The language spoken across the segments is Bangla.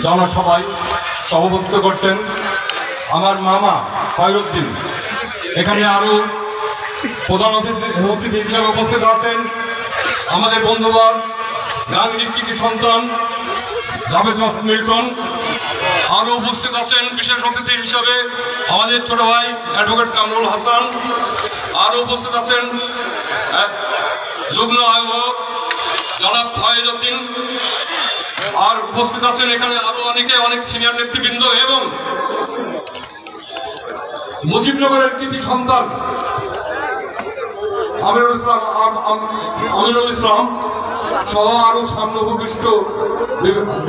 জনসভায় সভাপতিত্ব করছেন আমার মামা খয়রুদ্দিন। এখানে আরো প্রধান অতিথি হিসেবে উপস্থিত আছেন আমাদের বন্ধুবর গাঙ্গীর কৃতি সন্তান জাভেদ মাসুদ মিল্টন। আরো উপস্থিত আছেন বিশেষ অতিথি হিসেবে আমাদের ছোট ভাই অ্যাডভোকেট কামরুল হাসান। আরো উপস্থিত আছেন যুগ্ম আয়োজক জনাব ফয়েজ উদ্দিন। আর উপস্থিত আছেন এখানে আরো অনেক সিনিয়র নেতৃবৃন্দ এবং মুজিবনগরের কৃতি সন্তান আমিরুল ইসলাম সহ আরো সামনে উপবিষ্ট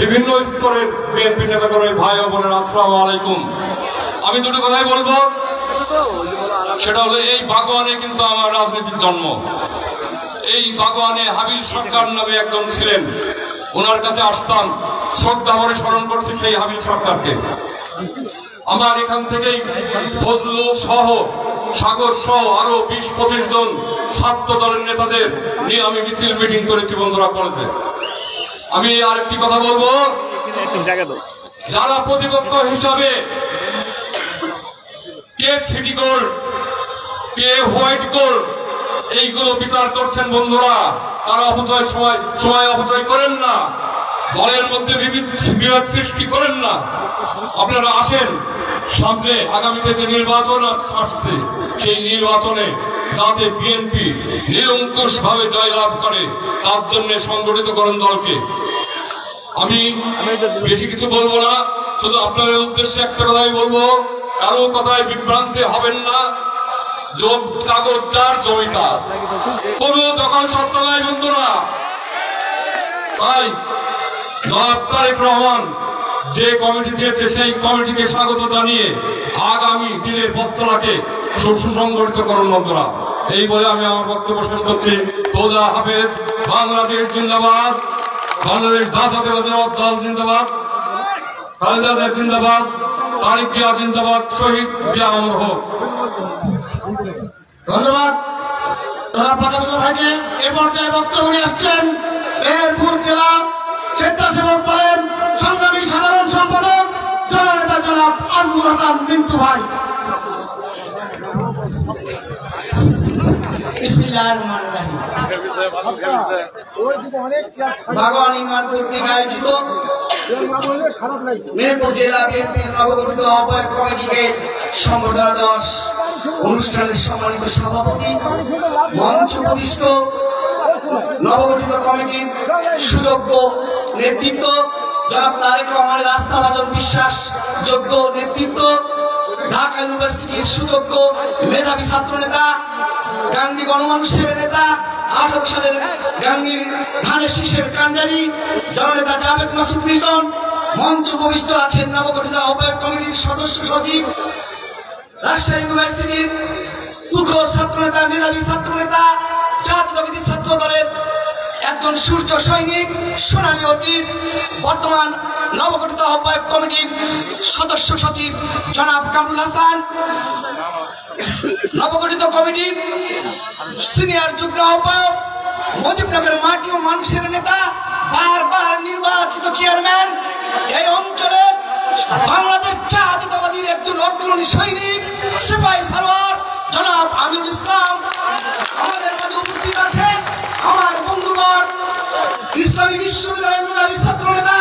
বিভিন্ন স্তরের বিএনপি নেতাকর্মী ভাই ও বোনের আসসালামু আলাইকুম। আমি দুটো কথাই বলবো, সেটা হলো এই বাগোয়ানে কিন্তু আমার রাজনীতির জন্ম। এই বাগোয়ানে হাবিল সরকার নামে একজন ছিলেন, ওনার কাছে আসতাম, শ্রদ্ধা ভরে স্মরণ করছি সেই হাবিল সরকারকে। আমার এখান থেকেই ফজলু সহ সাগর সহ আরো 20-25 জন ছাত্র দলের নেতাদের নিয়ে আমি মিছিল মিটিং করেছি বন্ধুরা কলেজে। আমি আরেকটি কথা বলবো, যারা প্রতিপক্ষ হিসাবে কে সিটি গোল্ড কে হোয়াইট গোল্ড এইগুলো বিচার করছেন বন্ধুরা, তারা সময় অপচয় করেন না, দলের মধ্যে বিভেদ সৃষ্টি করেন না। আপনারা আসেন, সামনে আগামীতে যে নির্বাচন আসছে সেই নির্বাচনে যাতে বিএনপি নিরঙ্কুশ ভাবে জয়লাভ করে তার জন্য সংগঠিত করেন দলকে। আমি বেশি কিছু বলবো না, শুধু আপনাদের উদ্দেশ্যে একটা কথাই বলবো, কারো কথায় বিভ্রান্তি হবেন না। কাগজ যার জমিদার, কোন দখল সত্য নাই বন্ধুরা। তাই জনাব তারেক রহমান যে কমিটি দিয়েছে সেই কমিটিকে স্বাগত জানিয়ে আগামী দিনের পথচলাকে সুসংগঠিত করুন বন্ধুরা। এই বলে আমি আমার বক্তব্য শেষ করছি। খোদা হাফেজ। বাংলাদেশ জিন্দাবাদ, বাংলাদেশ জাতীয়তাবাদী দল জিন্দাবাদ, খালেদা জিয়া জিন্দাবাদ, তারেক জিয়া জিন্দাবাদ, শহীদ জিয়া অমর হোক। ধন্যবাদ। তারা পাকাপাকা ভাইকে এ পর্যায়ে বক্তব্য নিয়ে আসছেন মেহেরপুর জেলা স্বেচ্ছাসেবক দলের সংগ্রামী সাধারণ সম্পাদক জননেতা জনাব আজমুল হাসান মিন্টু ভাই। বাগোয়ান ইউনিয়ন কর্তৃক আয়োজিত মেহেরপুর জেলা বিএনপির নবগঠিত আহ্বায়ক কমিটিকে সংবর্ধনা দেওয়ার অনুষ্ঠানের সম্মানিত সভাপতি, মঞ্চ উপবিষ্ট নবগঠিত কমিটির সুযোগ্য নেতৃত্ব জনাব তারেক রহমানের আস্থাভাজন বিশ্বাস যোগ্য নেতৃত্ব, ঢাকা ইউনিভার্সিটির সুযোগ্য মেধাবী ছাত্র নেতা, গান্ধী গণমানুষের নেতা, 18 সালের গান্ধী ধানের শীষের কান্ডারি জননেতা জাভেদ মাসুদ মিল্টন। মঞ্চ উপবিষ্ট আছেন নবগঠিত আহ্বায়ক কমিটির সদস্য সচিব, রাজশাহী ইউনিভার্সিটির তুখোর ছাত্র নেতা, মেধাবী ছাত্র নেতা, জাতীয়তাবাদী ছাত্র দলের একজন সূর্য সৈনিক, সোনালী অতীত, বর্তমান নবগঠিত আহ্বায়ক কমিটির সদস্য সচিব জনাব কামরুল হাসান, নবগঠিত কমিটির সিনিয়র যুগ্ম আহ্বায়ক, মুজিবনগরের মাটি ও মানুষের নেতা, বারবার নির্বাচিত চেয়ারম্যান, এই অঞ্চলের বাংলাদেশ জাতীয়তাবাদীর একজন অগ্রণী সৈনিক, সিপাহী সালোয়ার জনাব আমিরুল ইসলাম আমাদের মাঝে উপস্থিত আছেন। আমার বন্ধুবর ইসলামী বিশ্ববিদ্যালয়ের মেধাবী ছাত্র নেতা,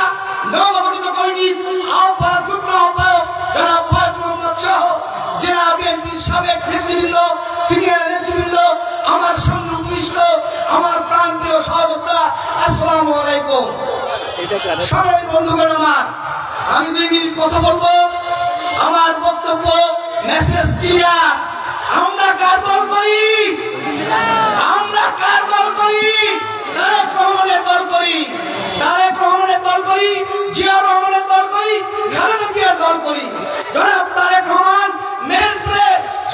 নবগঠিত কমিটির আহ্বায়ক যুগ্ম আহ্বায়ক জনাব ফয়েজ মোহাম্মদ সহ জেলা বিএনপির সাবেক নেতৃবৃন্দ, সিনিয়র নেতৃবৃন্দ, আমার সামনে উপবিষ্ট আমার প্রাণপ্রিয় সহযোদ্ধা, আসসালামু আলাইকুম। সবাই বন্ধুগণ, আমি 2 মিনিট কথা বলবো। আমার বক্তব্য মেসেজ ক্লিয়ার। আমরা কার দল করি? আমরা কার দল করি? তারেক রহমানের দল করি, তারেক রহমানের দল করি, জিয়া রহমানের দল করি, খালেদা জিয়ার দল করি। জনাব তারেক রহমান মেহেরপুরে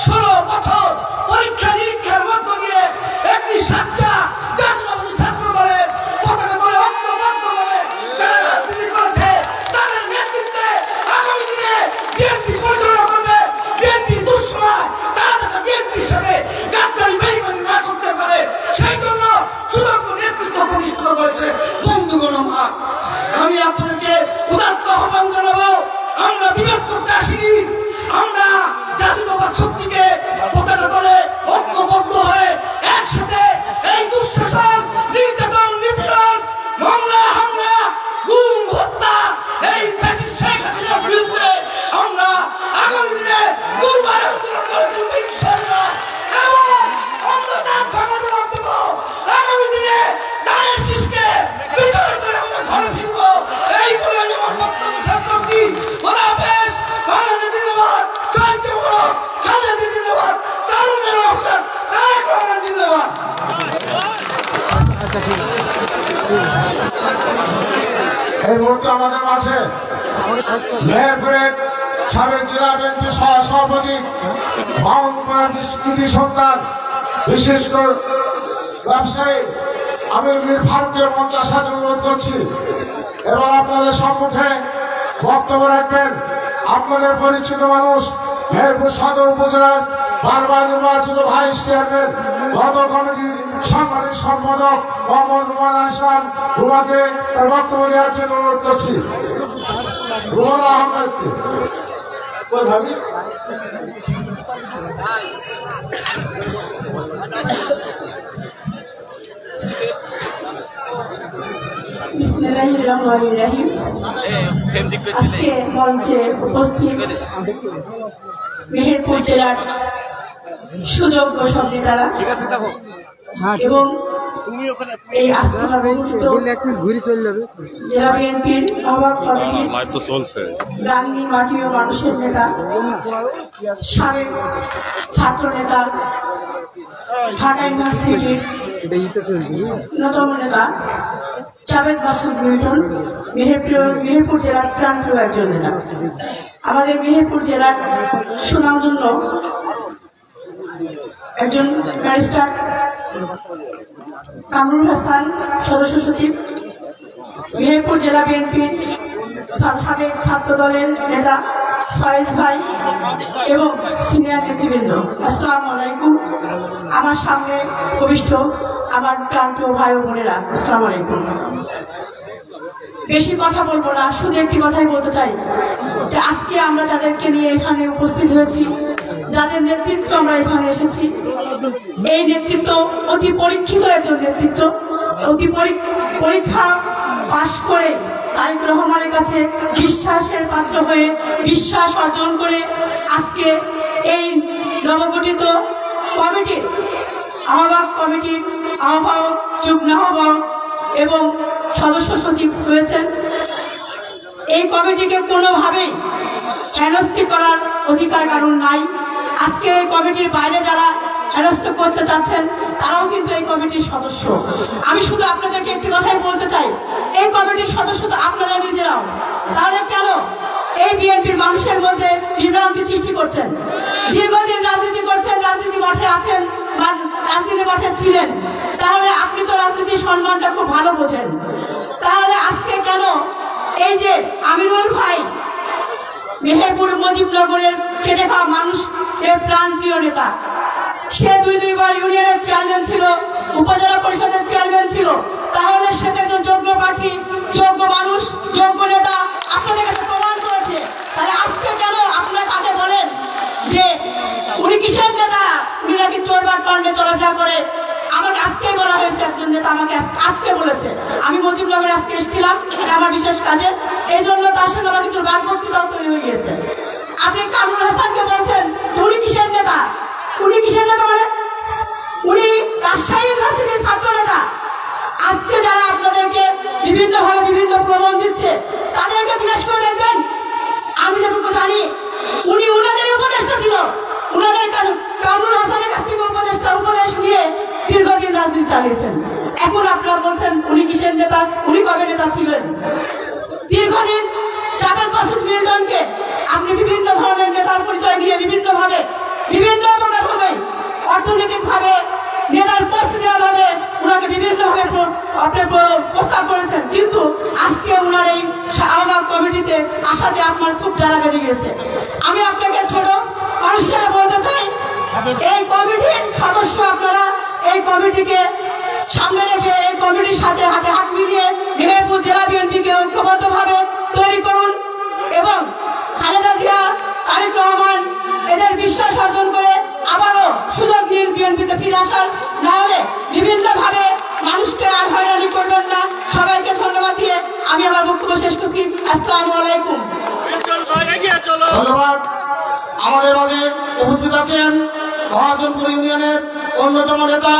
16 বছর পরীক্ষা নিরীক্ষার মধ্য দিয়ে একটি সাচ্চা জাতীয়তাবাদী ছাত্র দলের পতাকা দলে ঐক্যবদ্ধভাবে যারা রাজনীতি করেছে, তাদের নেতৃত্বে আগামী দিনে বিএনপি পরিচালনা করবে। বিএনপি দুঃসময় তারা যাতে বিএনপির সাথে গাদ্দারি বেইমানি না করতে পারে, সেই জন্য সুযোগ্য নেতৃত্ব প্রতিষ্ঠিত করেছে। আসিনি। আমরা জাতীয়তাবাদ শক্তিকে পতাকা তলে ঐক্যবদ্ধ হয়ে একসাথে এই দুঃশাসন, নির্যাতন, নিপীড়ন, মামলা হামলা, গুম হত্যা, এই ফ্যাসিস্ট শেখ হাসিনার বিরুদ্ধে আমরা আগামী দিনে দুর্বার আন্দোলন করে তুলব ইনশাআল্লাহ। এবং আমরা তার ভাঙাতে রাখব। আগামী দিনে তারের শীষকে বিজয় করে আমরা ঘরে ফিরব। এই বলে আমি আমার বক্তব্য শেষ করছি। খোদা হাফেজ। বাংলাদেশ জিন্দাবাদ, শহীদ যুবক খালেদা জিন্দাবাদ, তারুণ্যের রহমান তারেক রহমান জিন্দাবাদ। এই মুহূর্তে আমাদের মাঝে মেহেরপুরের সাবেক জেলা বিএনপি সভাপতি মামুন কুমার কৃতি সন্তান, বিশেষ করে ব্যবসায়ী আমি মীর ফারুকের মঞ্চে আসার জন্য অনুরোধ করছি এবং আপনাদের সম্মুখে বক্তব্য রাখবেন আপনাদের পরিচিত মানুষ, মেহেরপুর সদর উপজেলার বারবার নির্বাচিত ভাইস চেয়ারম্যান, গত কমিটির সাংগঠনিক সম্পাদক মোহাম্মদ রুমান হাসান রুমাকে তার বক্তব্য দেওয়ার জন্য অনুরোধ করছি। রুমান আহমেদকে ভাবি বিসমিল্লাহির রহমানির রহিম। আজকে মঞ্চে উপস্থিত মেহেরপুর জেলার সুযোগ্য সব নেতারা এবং এই আস্থানা বেঞ্চিত জেলা বিএনপির আহ্বায়ক কমিটির গান্ধী মাটি ও মানুষের নেতা, সাবেক ছাত্র নেতা, ঢাকা ইউনিভার্সিটির অন্যতম নেতা জাভেদ মাসুদ মিল্টন, মেহেরপুর জেলার প্রাণপ্রিয় একজন নেতা। আমাদের মেহেরপুর জেলার সুনামধন্য একজন ব্যারিস্টার কামরুল হাসান, সদস্য সচিব, মেহেরপুর জেলা বিএনপির সাবেক ছাত্র দলের নেতা ফয়েজ ভাই এবং সিনিয়র নেতৃবৃন্দ, আসসালামু আলাইকুম। আমার সামনে উপবিষ্ট আমার প্রান্তীয় ভাই ও বোনেরা, আসসালামু আলাইকুম। বেশি কথা বলবো না, শুধু একটি কথাই বলতে চাই যে আজকে আমরা যাদেরকে নিয়ে এখানে উপস্থিত হয়েছি, যাদের নেতৃত্ব আমরা এখানে এসেছি, এই নেতৃত্ব অতি পরীক্ষিত একজন নেতৃত্ব, অতি পরীক্ষা পাশ করে তারেক রহমানের কাছে বিশ্বাসের পাত্র হয়ে বিশ্বাস অর্জন করে আজকে এই নবগঠিত কমিটির আহ্বায়ক, যুগ্ম আহ্বায়ক এবং সদস্য সচিব হয়েছেন। এই কমিটিকে কোনোভাবেই হেনস্থি করার অধিকার কারণ নাই। আজকে এই কমিটির বাইরে যারা হেনস্থ করতে চাচ্ছেন তারাও কিন্তু এই কমিটির সদস্য। আমি শুধু আপনাদেরকে একটি কথাই বলতে চাই, এই কমিটির সদস্য তো আপনারা নিজেরাও। তাহলে কেন এই বিএনপির মানুষের মধ্যে বিভ্রান্তি সৃষ্টি করছেন? দীর্ঘদিন রাজনীতি করছেন, রাজনীতি মাঠে আছেন, রাজনীতি মাঠে ছিলেন, তাহলে আপনি তো রাজনীতির সম্মানটা খুব ভালো বোঝেন। তাহলে আজকে কেন এই যে আমিরুল ভাই মেহেরপুর মুজিবনগরের খেটে খাওয়া মানুষের প্রাণপ্রিয় নেতা, সে দুইবার ইউনিয়নের চেয়ারম্যান ছিল, উপজেলা পরিষদের চেয়ারম্যান ছিল, তাহলে সে একজন যোগ্য প্রার্থী, যোগ্য মানুষ, যোগ্য নেতা আপনাদের কাছে প্রমাণ করেছে। তাহলে আজকে কেন আপনারা তাকে বলেন যে উনি কিসের নেতা, উনি নাকি চোরবার পান্ডে চলাফেরা করে? আমাকে আজকেই বলা হয়েছে, একজন নেতা আমাকে আজকে বলেছে। আমি মুজিবনগরে আজকে এসেছিলাম আমার বিশেষ কাজে, এই জন্য তার সঙ্গে আমার কিন্তু বাদ বক্তৃতাও তৈরি হয়ে গিয়েছে। আপনি কামরুল হাসানকে বলছেন যে উনি কিসের নেতা? উনি কিসের নেতা মানে উনি রাজশাহী ইউনিভার্সিটির ছাত্র নেতা। আজকে যারা আপনাদেরকে বিভিন্নভাবে বিভিন্ন প্রমাণ দিচ্ছে তাদেরকে জিজ্ঞেস করে দেখবেন। আমি যেটুকু জানি উনি উনাদের উপদেষ্টা ছিল, উনাদের কামরুল হাসানের কাছ থেকে উপদেশ নিয়ে দীর্ঘদিন রাজনীতি চালিয়েছেন। এখন আপনারা বলছেন উনি কিসের নেতা? উনি কবে নেতা ছিলেন? দীর্ঘদিন জাভেদ মাসুদ মিল্টনকে আপনি বিভিন্ন ধরনের নেতার পরিচয় দিয়ে বিভিন্ন প্রকার ভাবে অর্থনৈতিক ভাবে নেতার পোস্ট দেওয়া ভাবে ওনাকে বিভিন্ন ভাবে আপনি প্রস্তাব করেছেন, কিন্তু আজকে ওনার এই আহ্বায়ক কমিটিতে আসাতে আপনার খুব জ্বালা বেড়ে গিয়েছে। আমি আপনাকে ছোট মানুষ হিসেবে বলতে চাই, এই কমিটির সদস্য আপনারা এই কমিটিকে সামনে রেখে এই কমিটির সাথে হাতে হাত মিলিয়ে মেহেরপুর জেলা বিএনপিকে ঐক্যবদ্ধ ভাবে তৈরি করুন এবং খালেদা জিয়া বিশ্বাস অর্জন করে আবারও সুযোগ নিয়ে বিএনপিতে ফিরে আসার, না হলে বিভিন্নভাবে মানুষকে আর হয়রানি করবেন না। সবাইকে ধন্যবাদ দিয়ে আমি আমার বক্তব্য শেষ করছি। আসসালামু আলাইকুম। ধন্যবাদ। আমাদের মাঝে উপস্থিত আছেন মহাজনপুর ইউনিয়নের অন্যতম নেতা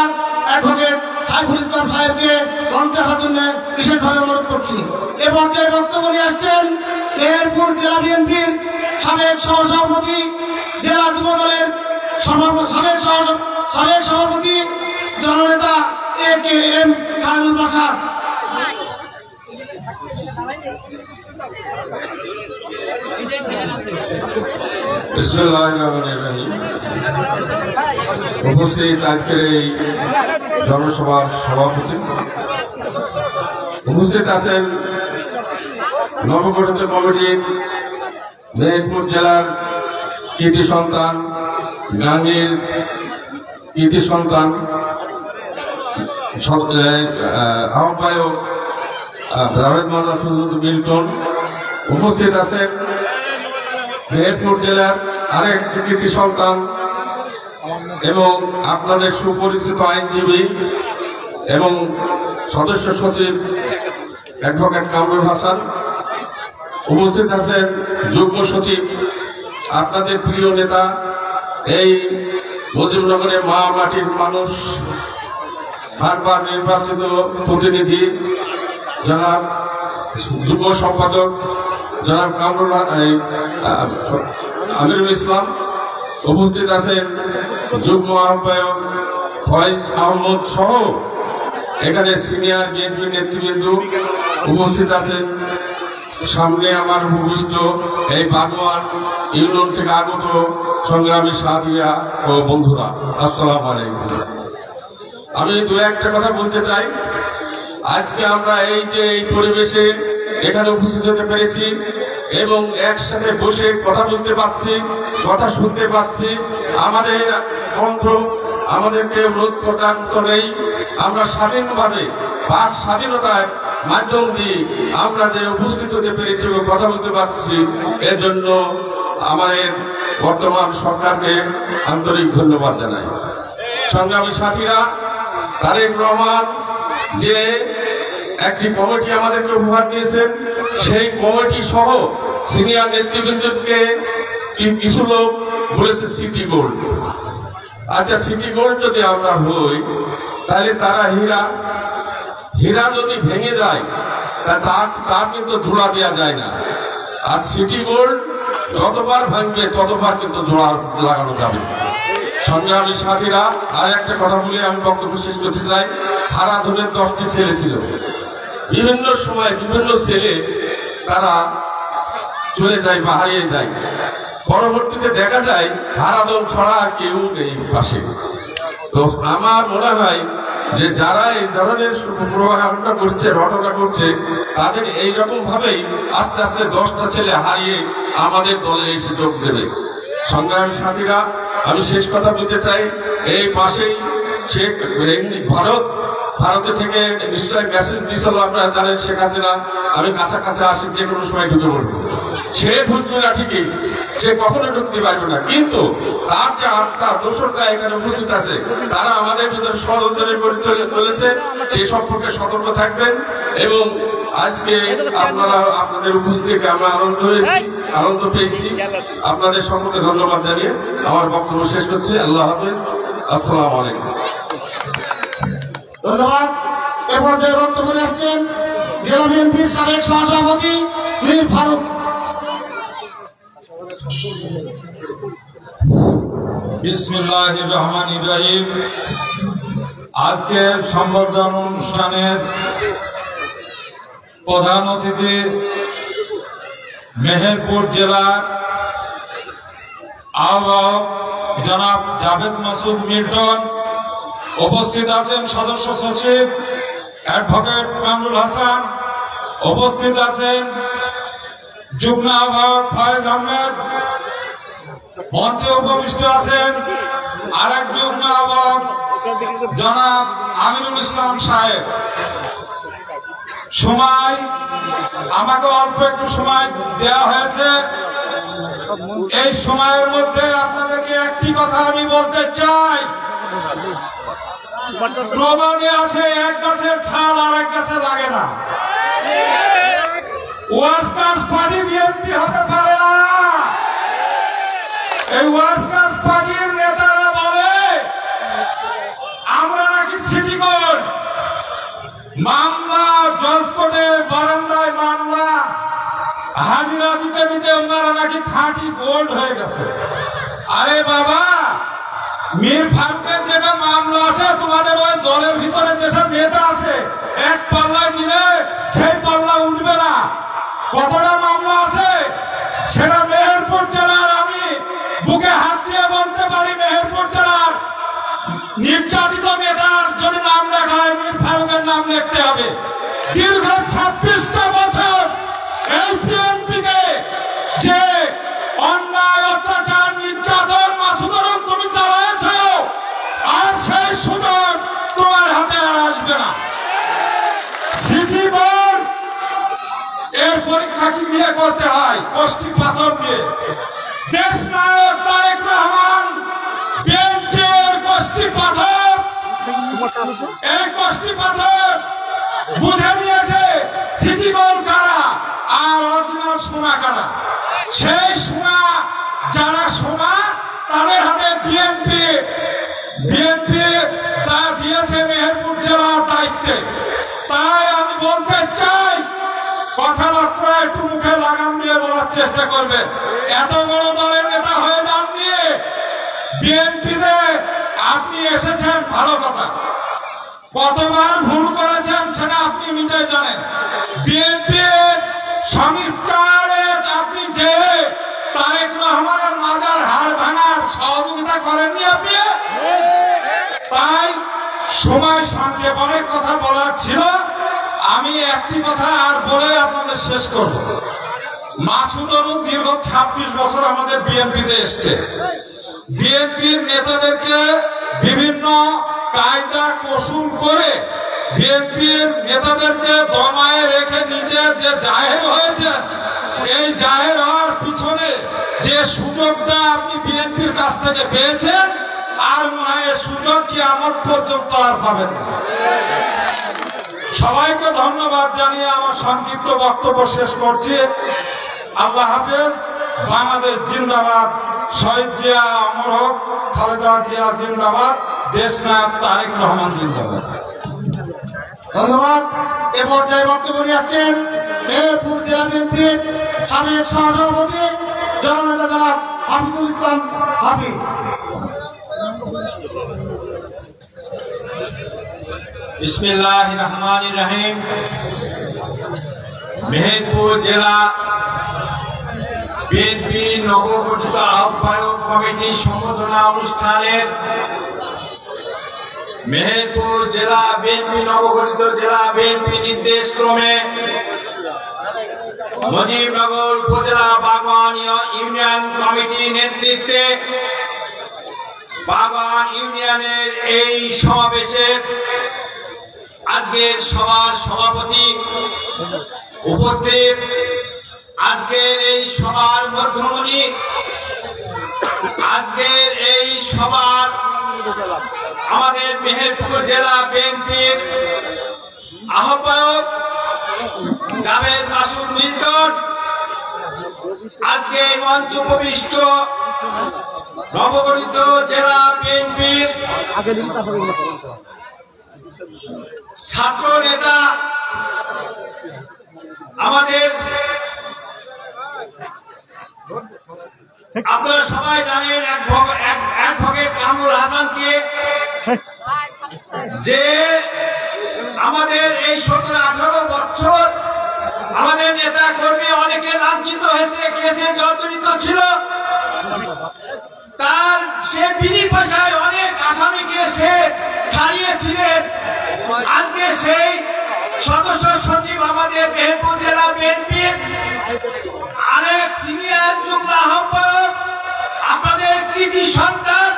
অ্যাডভোকেট সাইফুল ইসলাম সাহেবকে মঞ্চে আসার জন্য বিশেষভাবে অনুরোধ করছি। এ পর্যায়ে বক্তব্য নিয়ে আসছেন মেহেরপুর জেলা বিএনপির সাবেক সহসভাপতি, জেলা যুব দলের সাবেক সভাপতি জননেতা AKM কাজল পাশা। উপস্থিত আজকের এই জনসভার সভাপতি, উপস্থিত আছেন নবগঠিত কমিটির মেহেরপুর জেলার কৃতি সন্তান, গাঙ্গের কৃতি সন্তান, আহ্বায়ক জাভেদ মাওলানা মিল্টন। উপস্থিত আছেন মেহেরপুর জেলার আরেক কৃতি সন্তান এবং আপনাদের সুপরিচিত আইনজীবী এবং সদস্য সচিব অ্যাডভোকেট কামরুল হাসান। উপস্থিত আছেন যুগ্ম সচিব, আপনাদের প্রিয় নেতা, এই মুজিবনগরে মা মাটির মানুষ, বারবার নির্বাচিত প্রতিনিধি জনাব যুগ্ম সম্পাদক জনাব কামরুল আমিরুল ইসলাম। উপস্থিত আছেন যুগ্ম আহ্বায়ক ফয়েজ আহমদ সহ এখানে সিনিয়র বিএনপি নেতৃবৃন্দ। উপস্থিত আছেন সামনে আমার ভূমিষ্ঠ এই বাগওয়ান ইউনিয়ন থেকে আগত সংগ্রামী সাথীরা ও বন্ধুরা, আসসালামু আলাইকুম। আমি দু একটা কথা বলতে চাই। আজকে আমরা এই যে এই পরিবেশে এখানে উপস্থিত হতে পেরেছি এবং একসাথে বসে কথা বলতে পারছি, কথা শুনতে পাচ্ছি, আমাদের কণ্ঠ আমাদেরকে রোধ করার মতো নেই। আমরা স্বাধীনভাবে বাক স্বাধীনতার মাধ্যম দিয়ে আমরা যে উপস্থিত হতে পেরেছি এবং কথা বলতে পারছি, এর জন্য আমাদের বর্তমান সরকারকে আন্তরিক ধন্যবাদ জানাই। সংগ্রামী সাথীরা, তারেক রহমান যে একটি কমিটি আমাদেরকে উপহার দিয়েছেন, সেই কমিটি সহ সিনিয়র নেতৃবৃন্দকে কিছু লোক বলেছে সিটি গোল্ড। আচ্ছা, সিটি গোল্ড যদি আমরা হই, তাহলে তারা হীরা যদি ভেঙে যায় তার কিন্তু জোড়া দেওয়া যায় না। আর সিটি গোল্ড যতবার ভাঙবে ততবার কিন্তু জোড়া লাগানো যাবে। সংগ্রামী সাথীরা, আর একটা কথা বলে আমি বক্তব্য শেষ করতে চাই। হারাধনের 10টি ছেলে ছিল। বিভিন্ন সময় বিভিন্ন ছেলে তারা চলে যায় বা হারিয়ে যায়। পরবর্তীতে দেখা যায় হারাধন ছাড়া আর কেউ নেই পাশে। তো আমার মনে হয় যে যারা এই ধরনের প্রভাবনা করছে, ঘটনা করছে, তাদের এইরকম ভাবেই আস্তে আস্তে 10টা ছেলে হারিয়ে আমাদের দলে এসে যোগ দেবে। সংগ্রামী সাথীরা, আমি শেষ কথা বলতে চাই। এই পাশেই ভারতে থেকে নিশ্চয় মেসেজ দিয়েছিল, আপনারা জানেন, শেখ হাসিনা আমি কাছাকাছি আসি, যে কোনো সময় ঢুকে পড়বো। সে ঢুকবে না ঠিকই, সে কখনো ঢুকতে পারবে না, কিন্তু তার যে আত্মা দোসররা এখানে উপস্থিত আছে, তারা আমাদের ভিতরে ষড়যন্ত্র করে চলেছে। সে সম্পর্কে সতর্ক থাকবেন। এবং আজকে আপনাদের উপস্থিতিকে আমরা আনন্দ পেয়েছি। আপনাদের সকলকে ধন্যবাদ জানিয়ে আমার বক্তব্য শেষ করছি। আল্লাহ হাফেজ, আসসালামু আলাইকুম। ধন্যবাদ। এ পর্যায়ে বক্তব্য নিয়ে আসছেন জেলা বিএনপির সাবেক সহসভাপতি মীর ফারুক। বিসমিল্লাহির রহমানির রহিম। আজকের সংবর্ধনা অনুষ্ঠানের প্রধান অতিথি মেহেরপুর জেলার আহ্বায়ক জনাব জাভেদ মাসুদ মিল্টন। উপস্থিত আছেন সদস্য সচিব অ্যাডভোকেট কামরুল হাসান। উপস্থিত আছেন যুগ্ম আহ্বায়ক ফয়েজ আহমেদ। মঞ্চে উপবিষ্ট আছেন আরেক যুগ্ম আহ্বায়ক জনাব আমিরুল ইসলাম সাহেব। সময় আমাকে অল্প একটু সময় দেওয়া হয়েছে, এই সময়ের মধ্যে আপনাদেরকে একটি কথা আমি বলতে চাই, প্রবাদে আছে এক গাছের ছাল আর এক গাছে লাগে না। ওয়ার্কার্স পার্টি বিএনপি হতে পারে না। এই ওয়ার্কার্স পার্টির নেতারা বলে আমরা নাকি সিটি কোর্ট মামলা, জজ কোর্টের বারান্দায় মামলা হাজিরা দিতে দিতে ওনারা নাকি খাঁটি গোল্ড হয়ে গেছে। আরে বাবা, মীর ফারুকের যেটা মামলা আছে, তোমাদের ওই দলের ভিতরে যেসব নেতা আছে এক পাল্লায় দিলে সেই পাল্লা উঠবে না। কতটা মামলা আছে সেটা মেহেরপুর জেলার, আমি বুকে হাত দিয়ে বলতে পারি, মেহেরপুর জেলার নির্যাতিত নেতার যদি নাম লেখা হয় মীর ফারুকের নাম লিখতে হবে। দীর্ঘ 26টা বছর এই বিএনপিকে যে অন্যায়, অত্যাচার, নির্যাতন, মাসুদরণ তুমি চালাচ্ছ, আর সেই সুযোগ তোমার হাতে আর আসবে না। সিটি বোর্ড এর পরীক্ষা কি দিয়ে করতে হয়? কষ্টি পাথর দিয়ে। দেশ নায়ক তারেক রহমান বিএনপির কষ্টি পাথর, এই কষ্টি পাথর বুঝে নিয়েছে সিটি বোর্ড কারা আর অরিজিনাল সোনা কারা। সেই সোনা, যারা সোনা, তাদের হাতে বিএনপি তা দিয়েছে মেহেরপুর জেলার দায়িত্বে। তাই আমি বলতে চাই, কথাবার্তা একটু মুখে লাগাম দিয়ে বলার চেষ্টা করবেন। এত বড় দলের নেতা হয়ে যাননি, বিএনপিতে আপনি এসেছেন ভালো কথা, কতবার ভুল করেছেন সেটা আপনি নিজেই জানেন। বিএনপির সংস্কারে আপনি যে তারেক রহমানের মাজার হাড় ভাঙার সহযোগিতা করেননি আপনি। তাই সময় সংক্ষেপ, অনেক কথা বলার ছিল, আমি একটি কথা আর বলে আপনাদের শেষ করব। মাসুদরুন দীর্ঘ 26 বছর আমাদের বিএনপিতে এসছে। বিএনপির নেতাদেরকে বিভিন্ন কায়দা কৌশল করে বিএনপির নেতাদেরকে দমায়ে রেখে নিজে যে জাহের হয়েছে, এই জাহের হওয়ার পিছনে যে সুযোগটা আপনি বিএনপির কাছ থেকে পেয়েছেন, আর মনে হয় সুযোগ কিয়ামত পর্যন্ত আর পাবেন না। সবাইকে ধন্যবাদ জানিয়ে আমার সংক্ষিপ্ত বক্তব্য শেষ করছি। আল্লাহ হাফেজ। বাংলাদেশ জিন্দাবাদ। শহীদ জিয়া অমর হোক, খালেদা জিয়া জিন্দাবাদ, দেশ নায়ক তারেক রহমান জিন্দাবাদ। ধন্যবাদ। এ পর্যায়ে বক্তব্য নিয়ে আসছেন মেহেরপুর জেলা বিএনপির সাবেক সহসভাপতি জননেতা জনাব হাফিজুল ইসলাম হাফিজ। বিসমিল্লাহির রহমানির রহিম। মেহেরপুর জেলা বিএনপি নবগঠিত আহ্বায়ক কমিটি সম্বোধনা অনুষ্ঠানের মেহেরপুর জেলা বিএনপি নবগঠিত জেলা বিএনপি নির্দেশ ক্রমে মুজিবনগর উপজেলা বাগবান ইউনিয়ন কমিটি নেতৃত্বে বাগবান ইউনিয়নের এই সমাবেশের আজকের সভার সভাপতি উপস্থিত, আজকের এই সভার মধ্যমণি, আজকের এই সভার আমাদের মেহেরপুর জেলা বিএনপির আহ্বায়ক জাভেদ মাসুদ মিল্টন, আজকে মঞ্চ উপবিষ্ট নবগঠিত জেলা বিএনপির ছাত্র নেতা, আমাদের আপনারা সবাই জানেন অ্যাডভোকেট কামরুল হাসানকে, যে আমাদের এই 17-18 বছর আমাদের নেতা কর্মী অনেকে লাঞ্ছিত হয়েছে, কেসে জড়িত ছিল, তার সে বিনি পয়সায় অনেক আসামিকে সে ছাড়িয়েছিলেন। আজকে সেই সদস্য সচিব আমাদের মেহেরপুর জেলা বিএনপির আরেক সিনিয়র যুগ্ম আহ্বায়ক, আপনাদের কৃতি সন্তান,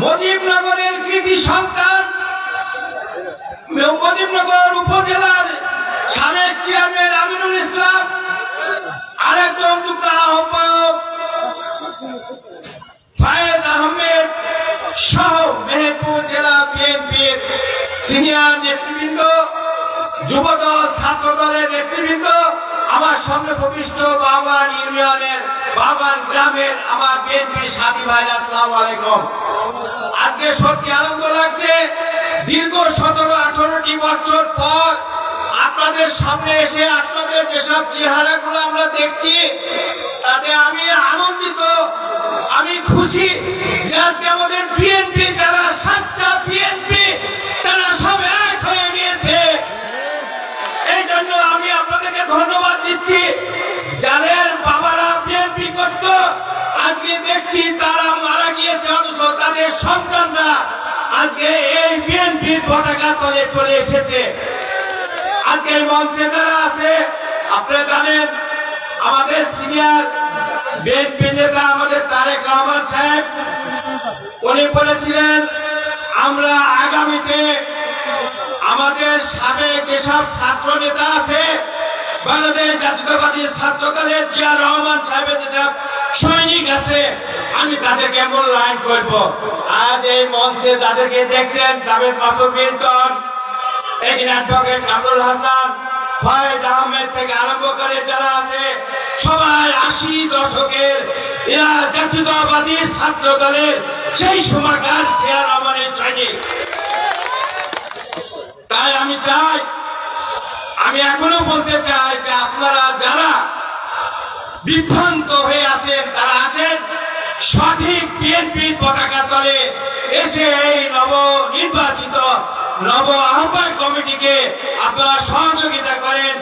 মুজিবনগরের কৃতি সন্তান, মুজিবনগর উপজেলার সাবেক চেয়ারম্যান আমিনুল ইসলাম, আরেকজন যুগ্ম আহ্বায়ক সিনিয়র নেতৃবৃন্দ, যুবদল, ছাত্র দলের নেতৃবৃন্দ, আমার সামনে উপবিষ্ট বাগান ইউনিয়নের বাগান গ্রামের আমার বিএনপি সাথী ভাইরা, আসসালামু আলাইকুম। আজকে সত্যি আনন্দ লাগছে, দীর্ঘ 17-18টি বছর পর আপনাদের সামনে এসে আপনাদের যেসব চেহারাগুলো আমরা দেখছি তাতে আমি আনন্দিত, আমি খুশি যে আজকে আমাদের বিএনপি যারা সাচ্চা বিএনপি তারা সব এক হয়ে গিয়েছে। এই জন্য আমি আপনাদেরকে ধন্যবাদ দিচ্ছি। যাদের বাবারা বিএনপি করত আজকে দেখছি তারা মারা গিয়েছে, অথচ তাদের সন্তানরা আজকে এই বিএনপির পতাকা তলে চলে এসেছে। আজকে এই মঞ্চে যারা আছে আপনারা জানেন আমাদের সিনিয়র বিএনপি নেতা আমাদের তারেক রহমান সাহেব উনি বলেছিলেন আমরা আগামীতে আমাদের সাবেক যেসব ছাত্র নেতা আছে বাংলাদেশ জাতীয়তাবাদী ছাত্র দলের জিয়া রহমান সাহেবের যেসব সৈনিক আছে আমি তাদেরকে মূল্যায়ন করব। আজ এই মঞ্চে যাদেরকে দেখছেন জাভেদ মাসুদ মিল্টন, এখানে অ্যাডভোকেট কামরুল হাসান, ফয়েজ আহমেদ থেকে আরম্ভ করে যারা আছে সবাই 80 দশকের এরা জাতীয়তাবাদী ছাত্র দলের সেই সময়কার জিয়া রহমানের সৈনিক। তাই আমি এখনো বলতে চাই যে আপনারা যারা বিভ্রান্ত হয়ে আছেন তারা আসেন সঠিক বিএনপির পতাকা তলে এসে এই নবনির্বাচিত নব আহ্বায়ক কমিটিকে আপনারা সহযোগিতা করেন।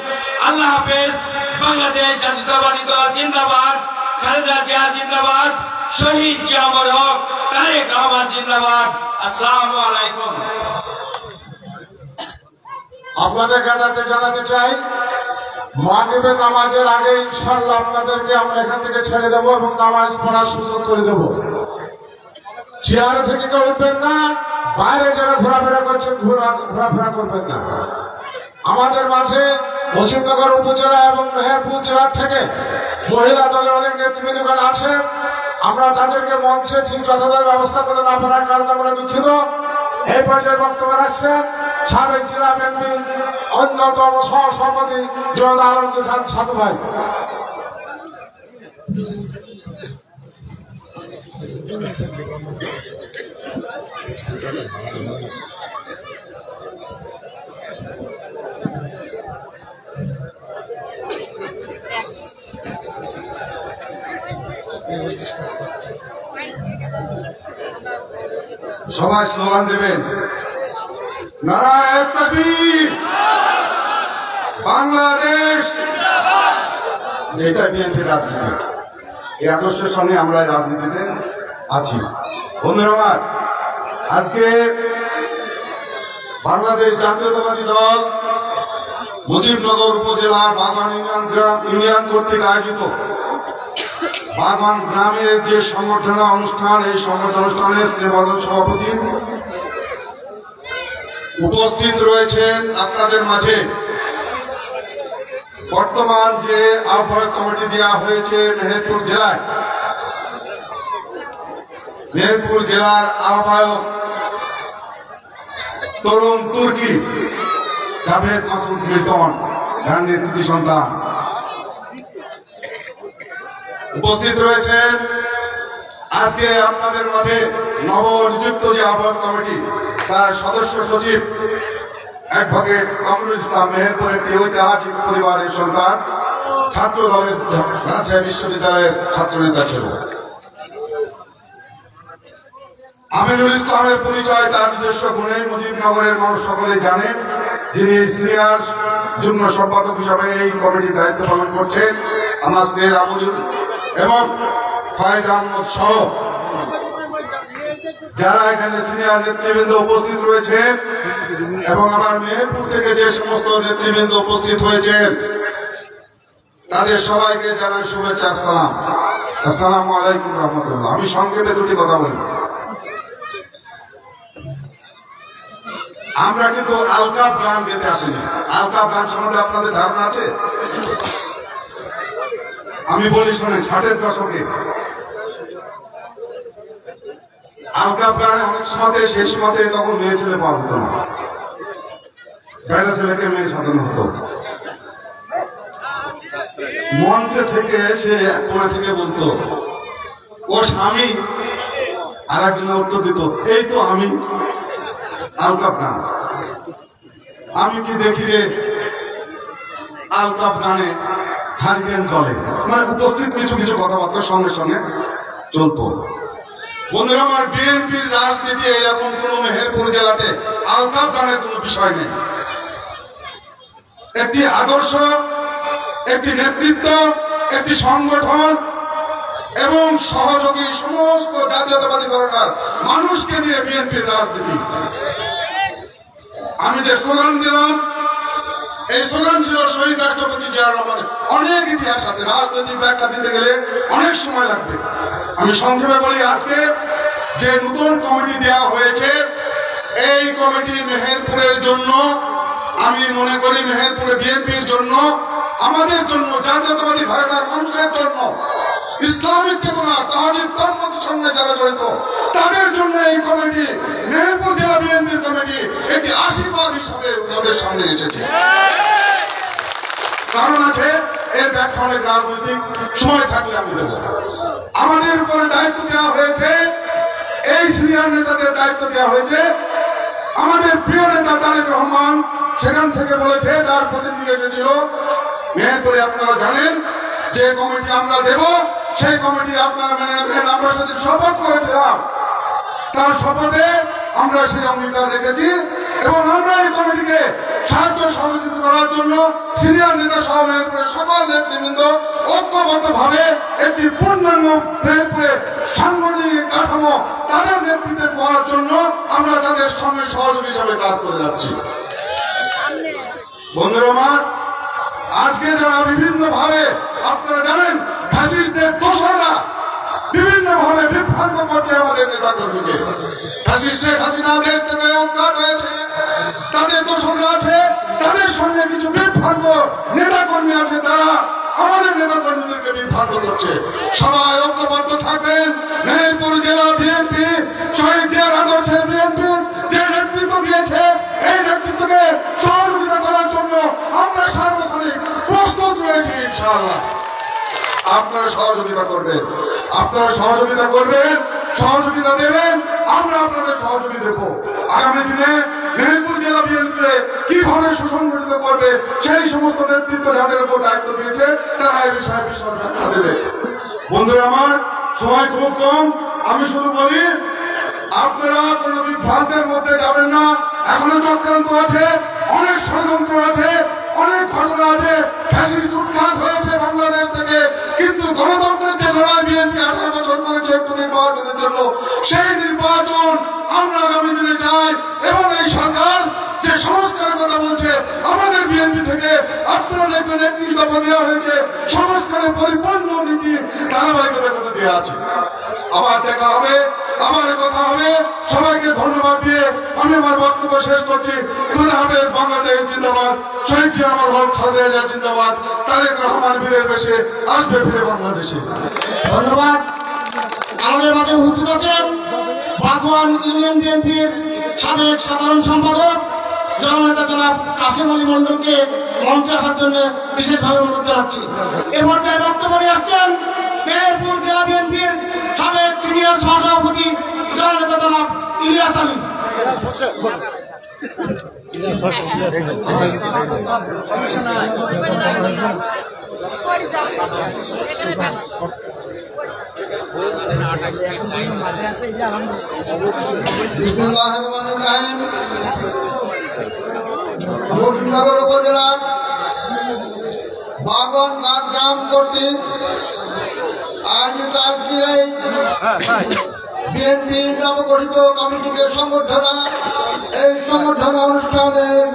আল্লাহ হাফেজ। বাংলাদেশ জাতীয়তাবাদী দল জিন্দাবাদ, খালেদা জিয়া জিন্দাবাদ, শহীদ জিয়াউর হক, তারেক রহমান জিন্দাবাদ। আসসালামু আলাইকুম। আপনাদের কাছে জানাতে চাই মাগরিবে নামাজের আগে ইনশাআল্লাহ আপনাদেরকে আমরা এখান থেকে ছেড়ে দেবো এবং নামাজ পড়ার সুযোগ করে দেব। চেয়ার থেকে কেউ উঠবেন না, বাইরে যারা ঘোরাফেরা করছেন ঘোরাফেরা করবেন না। আমাদের মাঝে মুজিবনগর উপজেলা এবং মেহেরপুর জেলার থেকে মহিলা দলের অনেক নেতৃবৃন্দগণ আছেন। আমরা তাদেরকে মঞ্চে ঠিক যথাযথ ব্যবস্থা করে না পারার কারণে আমরা দুঃখিত। এই পর্যায়ে বক্তব্য রাখছেন সাবেক জেলা বিএনপি অন্যতম সহসভাপতি জয়দ আলমগীর খান সাধু ভাই। সবাই স্লোগান দেবেন, নারায়ে তাকবীর, বাংলাদেশ। এটা বিএনপির রাজনীতি, এই আদর্শের সঙ্গে আমরা রাজনীতিতে আছি। বন্ধুরা আমার, আজকে বাংলাদেশ জাতীয়তাবাদী দল মুজিবনগর উপজেলার বাগান ইউনিয়ন কর্তৃক আয়োজিত বাগান গ্রামের যে সংগঠন অনুষ্ঠান, এই সংগঠন অনুষ্ঠানের স্নেহভাজন সভাপতি উপস্থিত রয়েছেন আপনাদের মাঝে। বর্তমান যে আহ্বায়ক কমিটি দেওয়া হয়েছে মেহেরপুর জেলায়, মেহেরপুর জেলার আহ্বায়ক তরুণ তুর্কি জাভেদ মাসুদ মিল্টন, গান্ধীর কৃতি সন্তান উপস্থিত রয়েছেন। আজকে আপনাদের মাঝে নবনিযুক্ত যে আহ্বায়ক কমিটি তার সদস্য সচিব অ্যাডভোকেট কামরুল ইসলাম, মেহেরপুরের একটি ঐতিহাসিক পরিবারের সন্তান, ছাত্র দলের রাজশাহী বিশ্ববিদ্যালয়ের ছাত্র নেতা ছিল। আমিনুল ইসলামের পরিচয় তার নিজস্ব গুণে মুজিবনগরের মানুষ সকলে জানেন। যিনি সিনিয়র যুগ্ম সম্পাদক হিসাবে এই কমিটির দায়িত্ব পালন করছেন। আমাদের আবুল এবং ফয়েজ আহমদ সহ যারা এখানে সিনিয়র নেতৃবৃন্দ উপস্থিত রয়েছেন এবং আমার মেহেরপুর থেকে যে সমস্ত নেতৃবৃন্দ উপস্থিত হয়েছেন তাদের সবাইকে জানাই শুভেচ্ছা। আসসালামু আলাইকুম রহমতুল্লাহ। আমি সংক্ষেপে দুটি কথা বলি। আমরা কিন্তু আলকাপ গান গেতে আসিনি। আলকাপ গান সম্বন্ধে আপনাদের ধারণা আছে? আমি বলি শোনেন, 60-এর দশকে আলকাপ গানে অনেক সময় সেই সময় তখন মেয়ে ছেলে পাওয়া যেত না। বেড়া ছেলেকে মেয়ে সাজানো হতো। মঞ্চে থেকে সে কোণা থেকে বলতো ও স্বামী, আর একজন উত্তর দিত এই তো আমি। আলকাপ গান, আমি কি দেখি রে আলকাপ গানে হারিকেন চলে, মানে উপস্থিত কিছু কিছু কথাবার্তার সঙ্গে সঙ্গে চলতো। বন্ধুরা আমার, বিএনপির রাজনীতি এরকম কোন মেহেরপুর জেলাতে আলকাপ গানের কোন বিষয় নেই। একটি আদর্শ, একটি নেতৃত্ব, একটি সংগঠন এবং সহযোগী সমস্ত জাতীয়তাবাদী দরকার মানুষকে নিয়ে বিএনপির রাজনীতি। আমি যে স্লোগান দিলাম, এই স্লোগান ছিল শহীদ রাষ্ট্রপতি জিয়াউর রহমানের। অনেক ইতিহাস আছে, রাজনৈতিক ব্যাখ্যা দিতে গেলে অনেক সময় লাগবে। আমি সংক্ষেপে বলি, আজকে যে নতুন কমিটি দেওয়া হয়েছে, এই কমিটি মেহেরপুরের জন্য, আমি মনে করি মেহেরপুরে বিএনপির জন্য, আমাদের জন্য, জাতীয়তাবাদী ঘরানার মানুষের জন্য, ইসলামিক চেতনা তাওহীদ তহমতের সঙ্গে যারা জড়িত তাদের জন্য এই কমিটি, মেহেরপুর জেলা বিএনপির কমিটি একটি আশীর্বাদ হিসাবে তাদের সামনে এসেছে। কারণ আছে, এর ব্যাখ্যা অনেক রাজনৈতিক, সময় থাকলে আমি দেব। আমাদের উপরে দায়িত্ব দেওয়া হয়েছে, এই সিনিয়র নেতাদের দায়িত্ব দেওয়া হয়েছে। আমাদের প্রিয় নেতা তারেক রহমান সেখান থেকে বলেছে, তার প্রতিনিধি এসেছিল মেহেরপুরে। আপনারা জানেন যে কমিটি আমরা দেব, সেই কমিটি আপনারা মেনে নেবেন। আমরা সেদিন শপথ করেছিলাম, তার শপথে আমরা সেই অঙ্গীকার রেখেছি এবং আমরা এই কমিটিকে সাহায্য সহযোগিতা করার জন্য সিনিয়র নেতা সহ মেহেরপুরের সকল নেতৃবৃন্দ ঐক্যবদ্ধভাবে একটি পূর্ণাঙ্গ মেহেরপুরে সাংগঠনিক কাঠামো তাদের নেতৃত্বে করার জন্য আমরা তাদের সঙ্গে সহযোগী হিসাবে কাজ করে যাচ্ছি। বন্ধুরা আমার, আজকে যারা বিভিন্ন ভাবে, আপনারা জানেন ফ্যাসিস্টদের দোসররা বিভিন্ন ভাবে বিভ্রান্ত করছে আমাদের নেতা কর্মীকে। ফ্যাসিস্ট শেখ হাসিনা দেশ থেকে উৎখাত হয়েছে, তাদের দোসররা আছে, তাদের সঙ্গে কিছু বিভ্রান্ত নেতা কর্মী আছে, তারা আমাদের নেতা কর্মীদেরকে বিভ্রান্ত করছে। সবাই ঐক্যবদ্ধ থাকবেন। মেহেরপুর জেলা বিএনপি শহীদ জিয়ার আদর্শের বিএনপি যে নেতৃত্ব দিয়েছে, এই নেতৃত্বকে সহযোগিতা করার জন্য আমরা সার্বক্ষণিক প্রস্তুত রয়েছি। ইনশাআল্লাহ আপনারা সহযোগিতা করবেন, আপনারা সহযোগিতা করবেন, সহযোগিতা দেবেন, আমরা আপনাদের সহযোগী দেব। আগামী দিনে মেহেরপুর জেলা বিএনপি কিভাবে সুসংগঠিত করবে, সেই সমস্ত নেতৃত্ব যাদের উপর দায়িত্ব দিয়েছে তারা এই বিষয়ে বিশদ ব্যাখ্যা দেবে। বন্ধুরা আমার, সময় খুব কম, আমি শুধু বলি আপনারা কোনো বিভ্রান্তের মধ্যে যাবেন না। এখনো চক্রান্ত আছে, অনেক ষড়যন্ত্র আছে, অনেক ঘটনা আছে। ফ্যাসিস্ট উৎখাত হয়েছে বাংলাদেশ থেকে, কিন্তু গণতন্ত্রের যে লড়াই বিএনপি 18 বছর করেছে নির্বাচনের জন্য, সেই নির্বাচন আমরা আগামী দিনে চাই। এবং এই সরকার যে সংস্কারের কথা বলছে, আমাদের বিএনপি থেকে আপনারা দেখবেন একটি দফা দেওয়া হয়েছে, সংস্কারের পরিপূর্ণ নীতি ধারাবাহিকতা কথা দেওয়া আছে। আবার দেখা হবে, আবার কথা হবে। সবাইকে ধন্যবাদ দিয়ে আমি আমার বক্তব্য শেষ করছি। খুদা হাফেজ। বাংলাদেশ জিন্দাবাদ। শহীদ জিয়া আমার হক, খালেদা জিয়া জিন্দাবাদ। তারেক রহমান বীরের বেশে আসবে ফিরে বাংলাদেশে। ধন্যবাদ। আমাদের মাঝে উপস্থিত আছেন বাগওয়ান ইউনিয়ন বিএনপির সাবেক সাধারণ সম্পাদক জননেতা জনাব কাসেম আলী মন্ডলকে মঞ্চে আসার জন্য বিশেষভাবে অনুরোধ জানাচ্ছি। এ পর্যায়ে বক্তব্য নিয়ে আসছেন মেহেরপুর জেলা বিএনপির সাবেক সিনিয়র সহসভাপতি জননেতা জনাব ইলিয়াস আলী। মুর্শিদাবাদ উপজেলার বাগন গ্রাম কর্তৃক আয়োজিত আজকে বিএনপি নবগঠিত কমিটিকে সংবর্ধনা, এই সংবর্ধনা অনুষ্ঠানের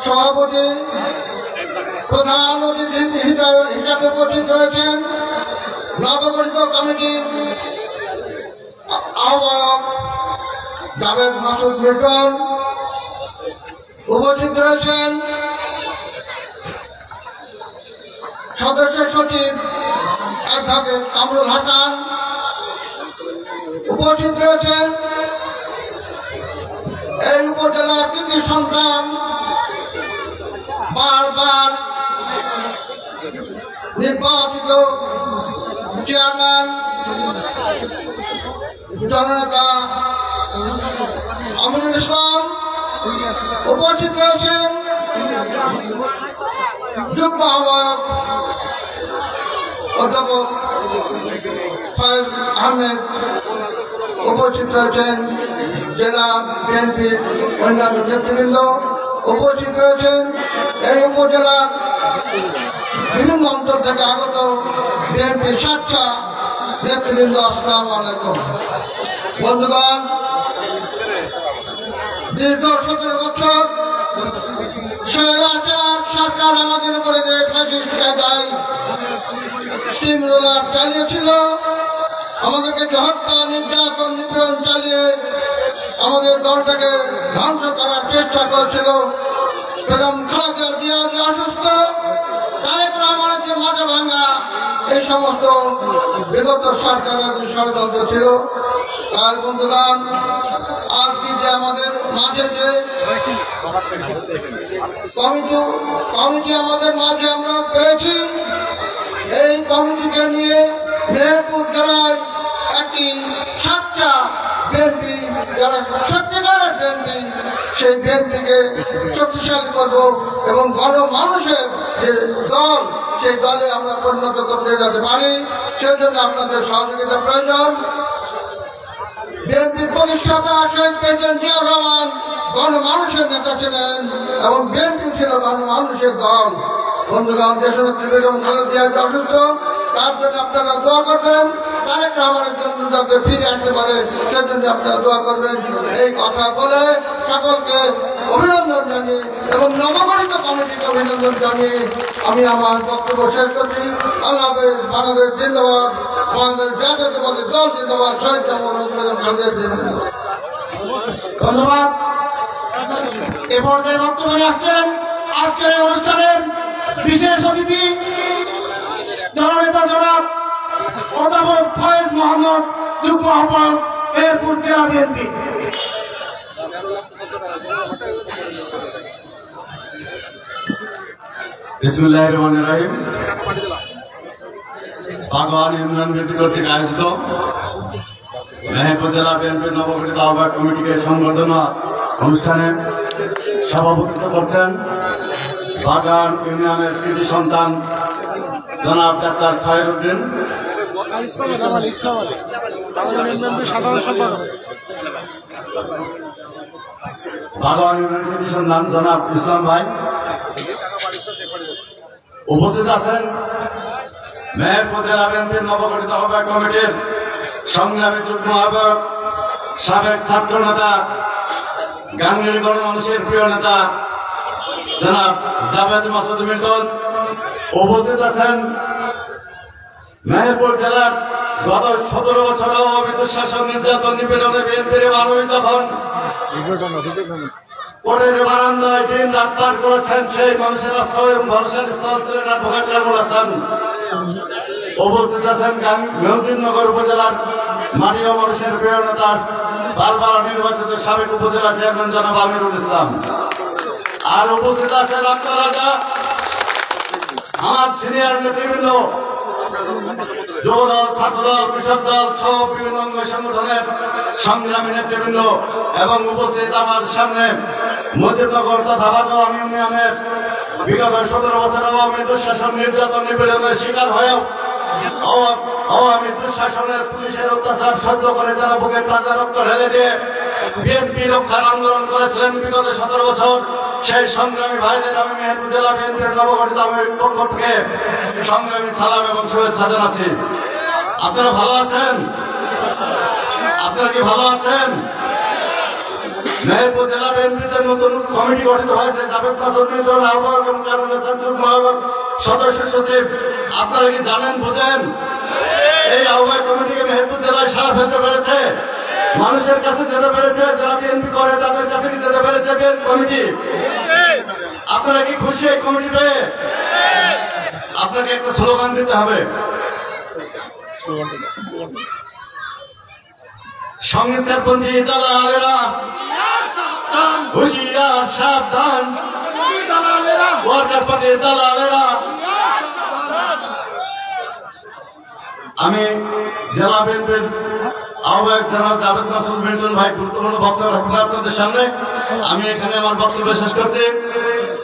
সভাপতি প্রধান অতিথি হিসাবে উপস্থিত রয়েছেন নবগঠিত কমিটির আহ্বায়ক জাভেদ মাসুদ লিটন। উপস্থিত রয়েছেন সদস্য সচিব অ্যাডভোকেট কামরুল হাসান। উপস্থিত রয়েছেন এই উপজেলার কৃতি সন্তান বারবার নির্বাচিত চেয়ারম্যান জননেতা আমিনুল ইসলাম উপস্থিত রয়েছেন, যুগ্ম আহ্বায়ক অধ্যাপক ফয়েজ আহমেদ উপস্থিত রয়েছেন, জেলা বিএনপির অন্যান্য নেতৃবৃন্দ উপস্থিত রয়েছেন, এই উপজেলার বিভিন্ন অঞ্চল থেকে আগত বিএনপির স্বেচ্ছা নেতৃবৃন্দ। আসসালামু আলাইকুম। বন্ধুগণ, দীর্ঘ 17 বছর স্বৈরাচার সরকার আমাদের উপরে যে ফ্যাসিস্ট কায়দায় স্টিম রোলার চালিয়েছিল, আমাদেরকে যে হত্যা নির্যাতন নিপীড়ন চালিয়ে আমাদের দলটাকে ধ্বংস করার চেষ্টা করেছিল, বেগম খালেদা জিয়া যে অসুস্থ, তারেক রহমানের যে মাথা ভাঙা, এই সমস্ত বিগত সরকারের যে ষড়যন্ত্র ছিল। তার বন্ধুগণ, আজকে যে আমাদের মাঝে যে কমিটি আমাদের মাঝে আমরা পেয়েছি, এই কমিটিকে নিয়ে মেহেরপুর জেলায় একটি স্বেচ্ছা বিএনপি, যারা সত্যিকারের বিএনপি, সেই বিএনপিকে শক্তিশালী করব এবং গণমানুষের যে দল, সেই দলে আমরা পরিণত করতে যেতে পারি। সেই জন্য আপনাদের সহযোগিতা প্রয়োজন। বিএনপির প্রতিষ্ঠাতা শহীদ প্রেসিডেন্ট জিয়াউর রহমান গণমানুষের নেতা ছিলেন এবং বিএনপি ছিল গণমানুষের দল। বন্ধুগণ, দেশনেত্রী বেগম খালেদা জিয়া অসুস্থ, তার জন্য আপনারা দোয়া করবেন। তারেক রহমানের জন্য যাতে ফিরে আসতে পারে, সেজন্য আপনারা দোয়া করবেন। এই কথা বলে সকলকে অভিনন্দন জানিয়ে এবং নবগঠিত কমিটিকে অভিনন্দন জানিয়ে আমি আমার বক্তব্য শেষ করছি। আল্লাহ হাফেজ। বাংলাদেশ জিন্দাবাদ, বাংলাদেশ জাতীয়তাবাদী দল জিন্দাবাদ, শহীদ বেগম খালেদা জিয়া জিন্দাবাদ। ধন্যবাদ। এ পর্যায়ে বক্তব্য আসছেন আজকের এই অনুষ্ঠানের বিশেষ অতিথি জননেতা জনাব অধ্যাপক ফয়েজ মোহাম্মদ, যুগ্ম আহ্বায়ক মেহেরপুর জেলা বিএনপি। বিসমিল্লাহির রহমানির রহিম। বাগওয়ান ইউনিয়ন বিএনপি কর্তৃক আয়োজিত মেহেরপুর জেলা বিএনপির নবগঠিত আহ্বায়ক কমিটিকে সংবর্ধনা অনুষ্ঠানে সভাপতিত্ব করছেন বাগওয়ান ইউনিয়নের কৃতি সন্তান জনাব ডাক্তার খয়রুদ্দিন, বাগওয়ান ইউনিয়নের কৃতি সন্তান জনাব ইসলাম ভাই। উপস্থিত আছেন মেহেরপুর জেলা বিএনপির নবগঠিত আহ্বায়ক কমিটির সংগ্রামী যুগ্ম আহ্বায়ক, সাবেক ছাত্র নেতা, গাঙ্গের গণমানুষের প্রিয় নেতা জনাব জাভেদ মাসুদ মিল্টন। উপস্থিত আছেন মেহেরপুর জেলার গত 17 বছর আওয়ামী দুঃশাসন নির্যাতন নিপীড়নে বিএনপির মানুষ যখন কোর্টের বারান্দায় দিন রাত পার করেছেন, সেই মানুষের আশ্রয় এবং ভরসার স্থল ছিলেন অ্যাডভোকেট কামরুল হাসান। উপস্থিত আছেন মেহদিনগর উপজেলার মাটি ও মানুষের প্রিয় নেতা, বারবার নির্বাচিত সাবেক উপজেলা চেয়ারম্যান জনাব আমিরুল ইসলাম। আর উপস্থিত আছেন আপনারা যা আমার সিনিয়র নেতৃবৃন্দ, যুবদল, ছাত্রদল, কৃষক দল সহ বিভিন্ন অঙ্গ সংগঠনের সংগ্রামী নেতৃবৃন্দ এবং উপস্থিত আমার সামনে মজিবনগর তথা বাগওয়ান ইউনিয়নের বিগত 17 বছর আওয়ামী দুঃশাসন নির্যাতন নিপীড়নের শিকার হয়েও আওয়ামী দুঃশাসনের পুলিশের অত্যাচার সহ্য করে যারা বুকে তাজা রক্ত ঢেলে দিয়ে বিএনপি রক্ষার আন্দোলন করেছিলেন বিগত 17 বছর, সেই সংগ্রামী ভাইদের আমি মেহেরপুর জেলা বিএনপির নবগঠিত পক্ষ থেকে সংগ্রামী সালাম এবং শুভেচ্ছা জানাচ্ছি। আপনারা ভালো আছেন? আপনারা কি ভালো আছেন? মেহেরপুর জেলা বিএনপিতে নতুন কমিটি গঠিত হয়েছে, জাভেদ মাসুদ মিল্টন আহ্বায়ক এবং কামরুল হাসান যুগ্ম আহ্বায়ক, সদস্য সচিব। আপনারা কি জানেন, বুঝেন এই আহ্বায়ক কমিটিকে মেহেরপুর জেলায় সাড়া ফেলতে পেরেছে, মানুষের কাছে যেতে পেরেছে, যারা বিএনপি করে তাদের কাছে কি যেতে পেরেছে কমিটি? আপনারা কি খুশি এই কমিটি পেয়ে? আপনাকে একটা স্লোগান দিতে হবে, সংস্কারপন্থী দালালেরা হুশিয়ার সাবধান ওয়ার্কার্স পার্টির দালালেরা। আমি জেলা বিএনপির আহ্বায়ক জনাব জাভেদ মাসুদ মিল্টন ভাই গুরুত্বপূর্ণ বক্তব্য রাখবেন আপনাদের সামনে। আমি এখানে আমার বক্তব্য শেষ করছি।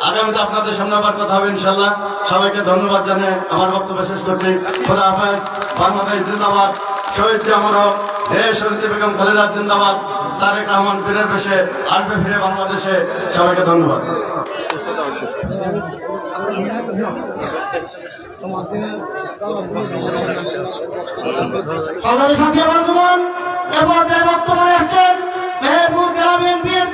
আগামীতে আপনাদের সামনে আবার কথা হবে ইনশাল্লাহ। সবাইকে ধন্যবাদ জানিয়ে আমার বক্তব্য শেষ করছি। খোদা হাফেজ। বাংলাদেশ জিন্দাবাদ। শহীদ জিয়াউর রহমান, দেশ শহীদ বেগম খালেদা জিন্দাবাদ। তারেক রহমান ফিরে বেশে আসবে ফিরে বাংলাদেশে। সবাইকে ধন্যবাদ। সংগ্রামী সাথী বন্ধুগণ, এ পর্যায়ে বক্তব্য আসছেন মেহেরপুর জেলা বিএনপির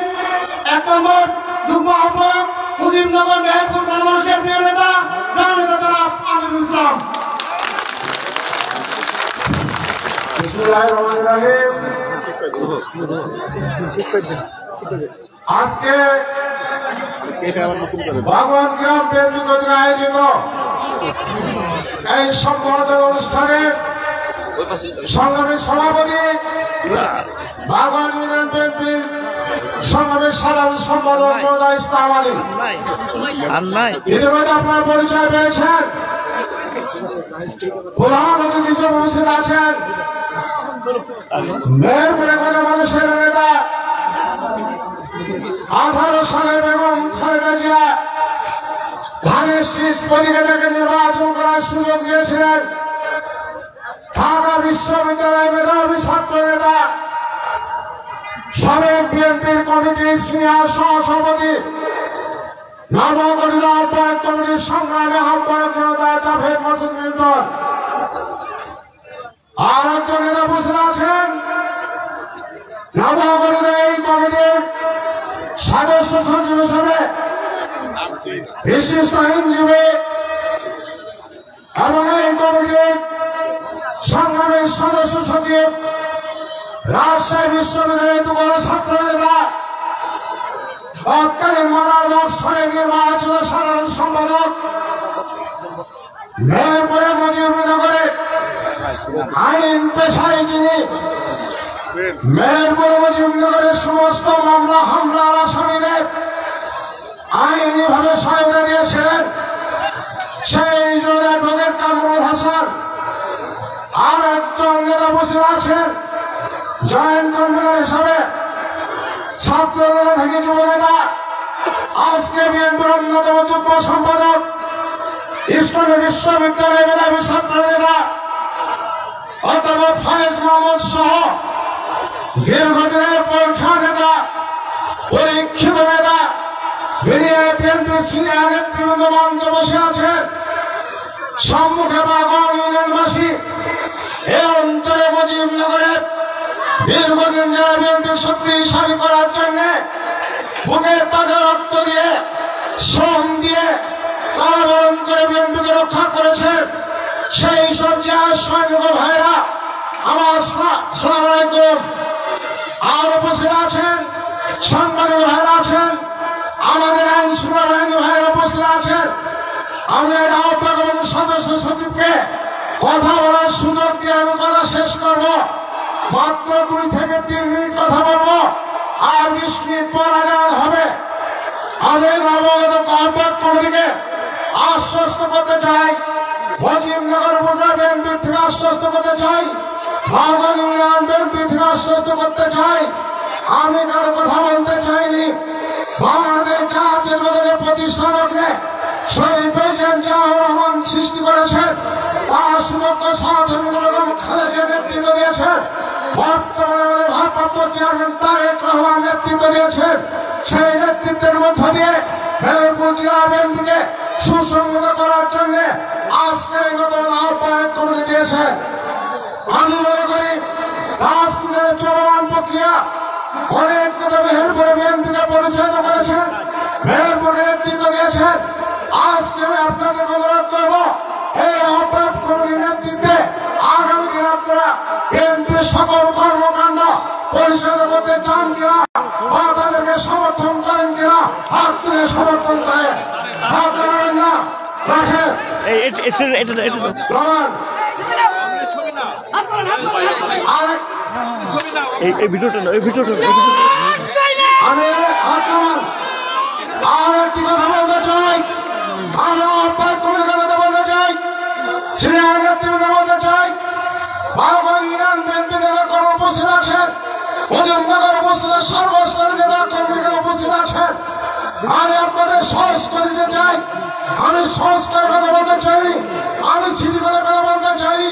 1 নম্বর যুগ্ম আহ্বায়ক, মুজিবনগর মেহেরপুর গণমানুষের প্রিয় নেতা জননেতা জনাব আমিরুল ইসলাম। বিসমিল্লাহির রহমানির রহিম। আজকে ভগবান গ্রাম বিএনপি কর্তৃক আয়োজিত এই সম্মানিত অনুষ্ঠানের সংগ্রামী সভাপতি, ভগবান ইউনিয়ন বিএনপির সংগ্রামী সাধারণ সম্পাদক মহোদা ইসলাম আলী, ইতিমধ্যে আপনারা পরিচয় পেয়েছেন। প্রধান অতিথি হিসেবে উপস্থিত আছেন মেহেরপুরে গণমানুষের নেতা 18 সালে বেগম খালেদা জিয়া ধানের শীষ প্রতীকে যাকে নির্বাচন করার সুযোগ দিয়েছিলেন, ঢাকা বিশ্ববিদ্যালয় মেধাবী ছাত্র নেতা, সাবেক বিএনপির কমিটির সিনিয়র সহসভাপতি, নবগঠিত আহ্বায়ক কমিটির সংগ্রামী আহ্বায়ক জনতা জাভেদ মাসুদ মিল্টন। আর একজন নেতা বসে আছেন নবগঠিত এই কমিটির সদস্য সচিব হিসেবে বিশিষ্ট আইনজীবী এবং এই কমিটির সংগ্রামী সদস্য সচিব, রাজশাহী বিশ্ববিদ্যালয়ের দুর্বল ছাত্র নেতা, তৎকালীন মডেল বর্ষের নির্বাচিত সাধারণ সম্পাদক, মেহেরপুরে মুজিবনগরে আইন পেশায় যিনি মেহেরপুর মুজিবনগরের সমস্ত মামলা হামলার আসামিদের আইনিভাবে সহায়তা দিয়েছিলেন সেই জনের কামরুল হাসান। আর একজন নেতা বসে আছেন জয়েন্ট কনভেনর হিসাবে ছাত্র নেতা থেকে যুব নেতা, আজকে বিএনপির অন্যতম যুগ্ম সম্পাদক, ইসলামী বিশ্ববিদ্যালয়ের মেধাবী ছাত্র নেতা অথবা ফয়েজ মাহমুদ সহ দীর্ঘদিনের পরীক্ষা নেতা, পরীক্ষিত নেতা, বিএনপি সিনিয়র নেতৃবৃন্দ মঞ্চে বসে আছেন। সম্মুখে বাগন ইউনিয়নবাসী, এই অঞ্চলে মুজিবনগরের দীর্ঘদিন যারা বিএনপি শক্তিশালী করার জন্য বুকের তাজা রক্ত দিয়ে, শ্রম দিয়ে, কারাবরণ করে বিএনপিকে রক্ষা করেছে, সেই সব যে সৈনিক ভাইরা আমার সালাম আলাইকুম। আর উপস্থিত আছেন সাংবাদিক ভাইরা আছেন, আমাদের আইন শৃঙ্খলা বাহিনী ভাইরা উপস্থিত আছেন। আমি আহ্বায়ক এবং সদস্য সচিবকে কথা বলার সুযোগ দিয়ে আমি কথা শেষ করব। মাত্র 2 থেকে 3 মিনিট কথা বলবো, আর 20 মিনিট পর আজান হবে। আমি নবগত আহ্বায়ক কমিটিকে আশ্বস্ত করতে চাই, মুজিবনগর উপজেলা বিএনপি থেকে আশ্বস্ত করতে চাই, বাগন ইউনিয়ন বিএনপি থেকে আশ্বস্ত করতে চাই, আমি কারো কথা বলতে চাইনি। বাংলাদেশ জাতীয়তাবাদের প্রতিষ্ঠানকে শহীদ প্রেসিডেন্ট জিয়াউর রহমান সৃষ্টি করেছেন, তার সুযোগ্য সংগঠন বেগম খালেদা নেতৃত্ব দিয়েছেন, বর্তমানে ভারপ্রাপ্ত চেয়ারম্যান তারেক রহমান নেতৃত্ব দিয়েছেন। সেই নেতৃত্বের মধ্য দিয়ে মেহেরপুর জেলা বিএনপিকে সুসংগত করার জন্য আজকের নতুন আহ্বায়ক কমিটি দিয়েছেন। আমি মনে করি রাজনীতির চলমান প্রক্রিয়া অনেক নেতা মেহেরপুরে বিএনপিকে পরিচালিত করেছেন, মেহেরপুরে নেতৃত্ব দিয়েছেন। আজকে আমি আপনাদের অনুরোধ করবো, এই আহ্বায়ক কমিটির নেতৃত্বে আগামী দিন আপনারা বিএনপির সকল কর্মকাণ্ড পরিচালিত করতে চান কিনা বা তাদেরকে সমর্থন করেন কিনা, হাত তুলে সমর্থন করে হাত ধরবেন না রাখেন। আমি আর একটি কথা বলতে চাই, আমি আহ্বায়ক কমিটির কথা বলতে চাই, সিনিয়র নেতৃবৃন্দ বলতে চাই, বারবার ইউনিয়ন বিএনপি নেতা উপস্থিত আছেন, মুজিবনগর উপস্থিত সর্বস্তরের নেতা কর্মীরা উপস্থিত আছেন। আমি আপনাদের সহজ করে দিতে চাই, আমি সংস্কার কথা বলতে চাই, আমি শৃঙ্খলার কথা বলতে চাই।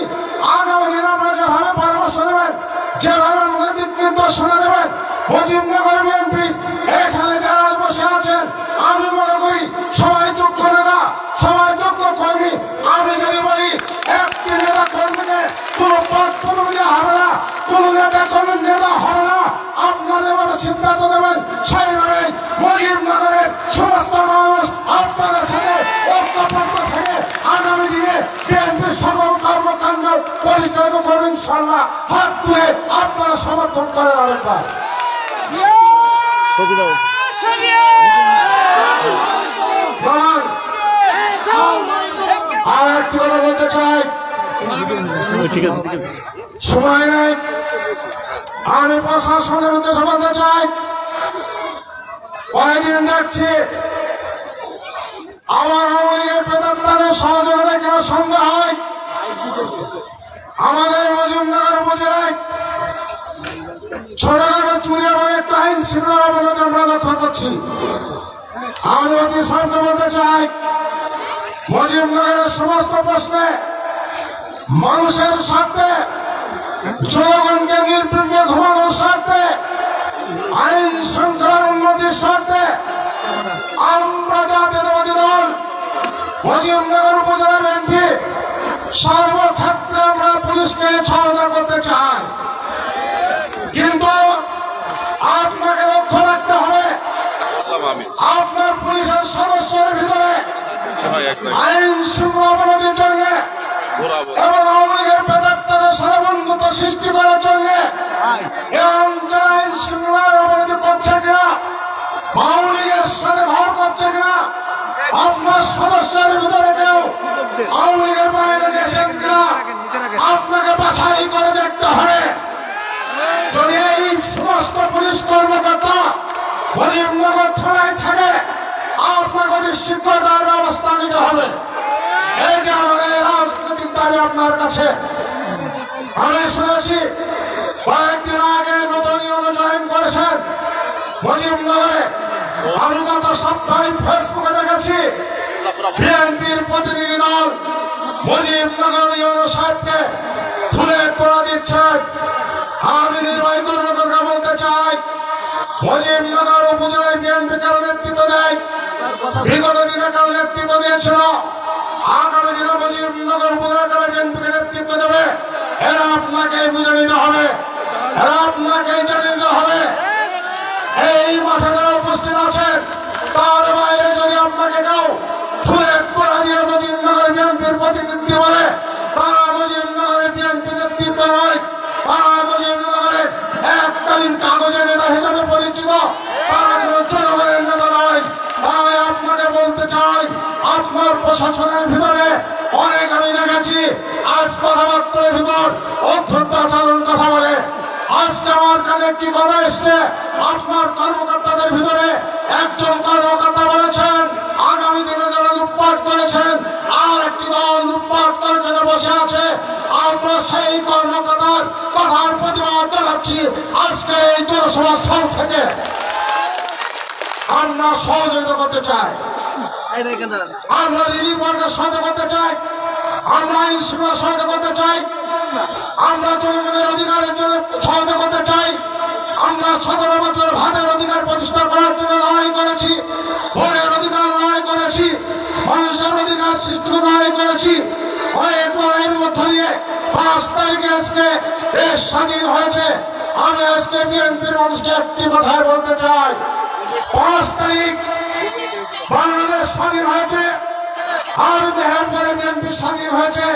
আগামী দিন আপনারা যেভাবে পরামর্শ দেবেন, যেভাবে আমাদের দিক নির্দেশনা দেবেন, মুজিবনগর বিএনপি এখানে যারা বসে আছেন, আমি মনে করি সবাই যোগ্য নেতা, সবাই যোগ্য কর্মী। আমি যদি বলি একটি নেতা কর্মীকে কোন পদ পদবি হবে না, কোন নেতা কর্মীর নেতা হবে না, আপনারা এভাবে সিদ্ধান্ত দেবেন, সেইভাবে মুজিবনগরের সমস্ত মানুষ আপনাদের সাথে ঐক্যবদ্ধ থেকে আগামী দিনে বিএনপির সকল কর্মকাণ্ড পরিচালিত করবেন ইনশাআল্লাহ। হাত তুলে আপনারা সমর্থন করে আরেকবার। আর একটি কথা বলতে চাই, সময় নেই, আমি প্রশাসনের উদ্দেশ্যে বলতে চাই, কয়েকদিন দেখছি আমার আওয়ামী লীগের প্রেতাত্মাদের সহযোগিতা কেন সন্দেহ হয়। আমাদের মুজিবনগর উপজেলায় ছোটখাটো চুরি এবং একটা আইন শৃঙ্খলা অবনতি আমরা লক্ষ্য করছি। আমি ওসি সাহেবকে বলতে চাই, মুজিবনগরের সমস্ত প্রশ্নে মানুষের স্বার্থে, জনগণকে নির্বিঘ্নে ঘুমানোর স্বার্থে, আইন শৃঙ্খলার উন্নতির স্বার্থে আমরা জাতীয়তাবাদী দল মুজিবনগর উপজেলা বিএনপি সর্বক্ষেত্রে আমরা পুলিশকে সহায়তা করতে চাই। কিন্তু আপনাকে লক্ষ্য রাখতে হবে, আপনার পুলিশের সদস্যের ভিতরে আইন শৃঙ্খলা অবনতির জন্য এবং আওয়ামী লীগের প্রেতাত্মাদের সাথে বন্ধুত্ব সৃষ্টি করার জন্য এবং যারা আইন শৃঙ্খলার অবনতি করছে কিনা, আওয়ামী লীগের সাথে ঘর করছে কিনা, আপনার সদস্যের ভিতরে কেউ আওয়ামী লীগের বাইরে গেছেন কিনা, আপনাকে বাছাই করে দেখতে হবে। যদি এই সমস্ত পুলিশ কর্মকর্তা মুজিবনগর থানায় থাকে, আপনাকে নিশ্চিত করে তার ব্যবস্থা নিতে হবে। এইটা আমাদের রাজনৈতিক দাবি আপনার কাছে। আমি শুনেছি কয়েকদিন আগে নতুন ইউনিয়ন জয়েন করেছেন মুজিবনগরে। আমি গত সপ্তাহে ফেসবুকে দেখেছি বিএনপির প্রতিনিধি দল মুজিবনগর ইউনিয়ন সাহেবকে ফুলের তোড়া দিচ্ছেন। আমি নির্বাহী কর্মকর্তা বলতে চাই, মুজিবনগর উপজেলায় বিএনপি কারো নেতৃত্ব দেয়, বিগত দিনে কারো নেতৃত্ব দিয়েছিল, আগামী দিনে মুজিবনগর উপজেলা কারো বিএনপিকে নেতৃত্ব দেবে। এরা আপনাকে বুঝে নিতে হবে, এরা আপনাকে জানিয়ে নিতে হবে। এই মাঠে যারা উপস্থিত আছেন তার বাইরে যদি আপনাকে কেউ ফুলের তোড়া দিয়ে মুজিবনগর বিএনপির প্রতিনিধি বলে, তারা মুজিবনগরের বিএনপি নেতৃত্ব নয়, তারা মুজিবনগরের এককালীন কাগজের নেতা হিসাবে পরিচিত, তারা কোন জনগণের নেতা নয়। তাই আপনাকে বলতে চাই, আপনার প্রশাসনের ভিতরে অনেক আমি দেখেছি আজ কথাবার্তার ভিতর অধ্যক্ষ আচরণ কথা বলে। আজকে আমার কানে কি কথা এসছে, আপনার কর্মকর্তাদের ভিতরে একজন কর্মকর্তা বলেছেন আগামী দিনে যারা লুটপাট করেছেন আর একটি দল লুটপাট করে জন্য বসে আছে। আমরা সেই কর্মকর্তার কথার প্রতিবাদ জানাচ্ছি। আজকে এই জনসভা স্থল থেকে আমরা সহযোগিতা করতে চাই, আমরা রিলিফ ওয়ার্কের সহায়তা করতে চাই, আমরা আইন শৃঙ্খলা সহায়তা করতে চাই, আমরা জনগণের অধিকারের জন্য সহায়তা করতে চাই। আমরা 17 বছর ভাতের অধিকার প্রতিষ্ঠা করার জন্য লড়াই করেছি, ভোটের অধিকার লড়াই করেছি, মানুষের অধিকার সৃষ্টি লড়াই করেছি। অনেক লড়াইয়ের মধ্য দিয়ে 5 তারিখে আজকে দেশ স্বাধীন হয়েছে। আমি আজকে বিএনপির মানুষকে একটি কথাই বলতে চাই, 5 তারিখ বাংলাদেশ স্বাধীন হয়েছে, আর দেহের পরে বিএনপি স্বাধীন হয়েছে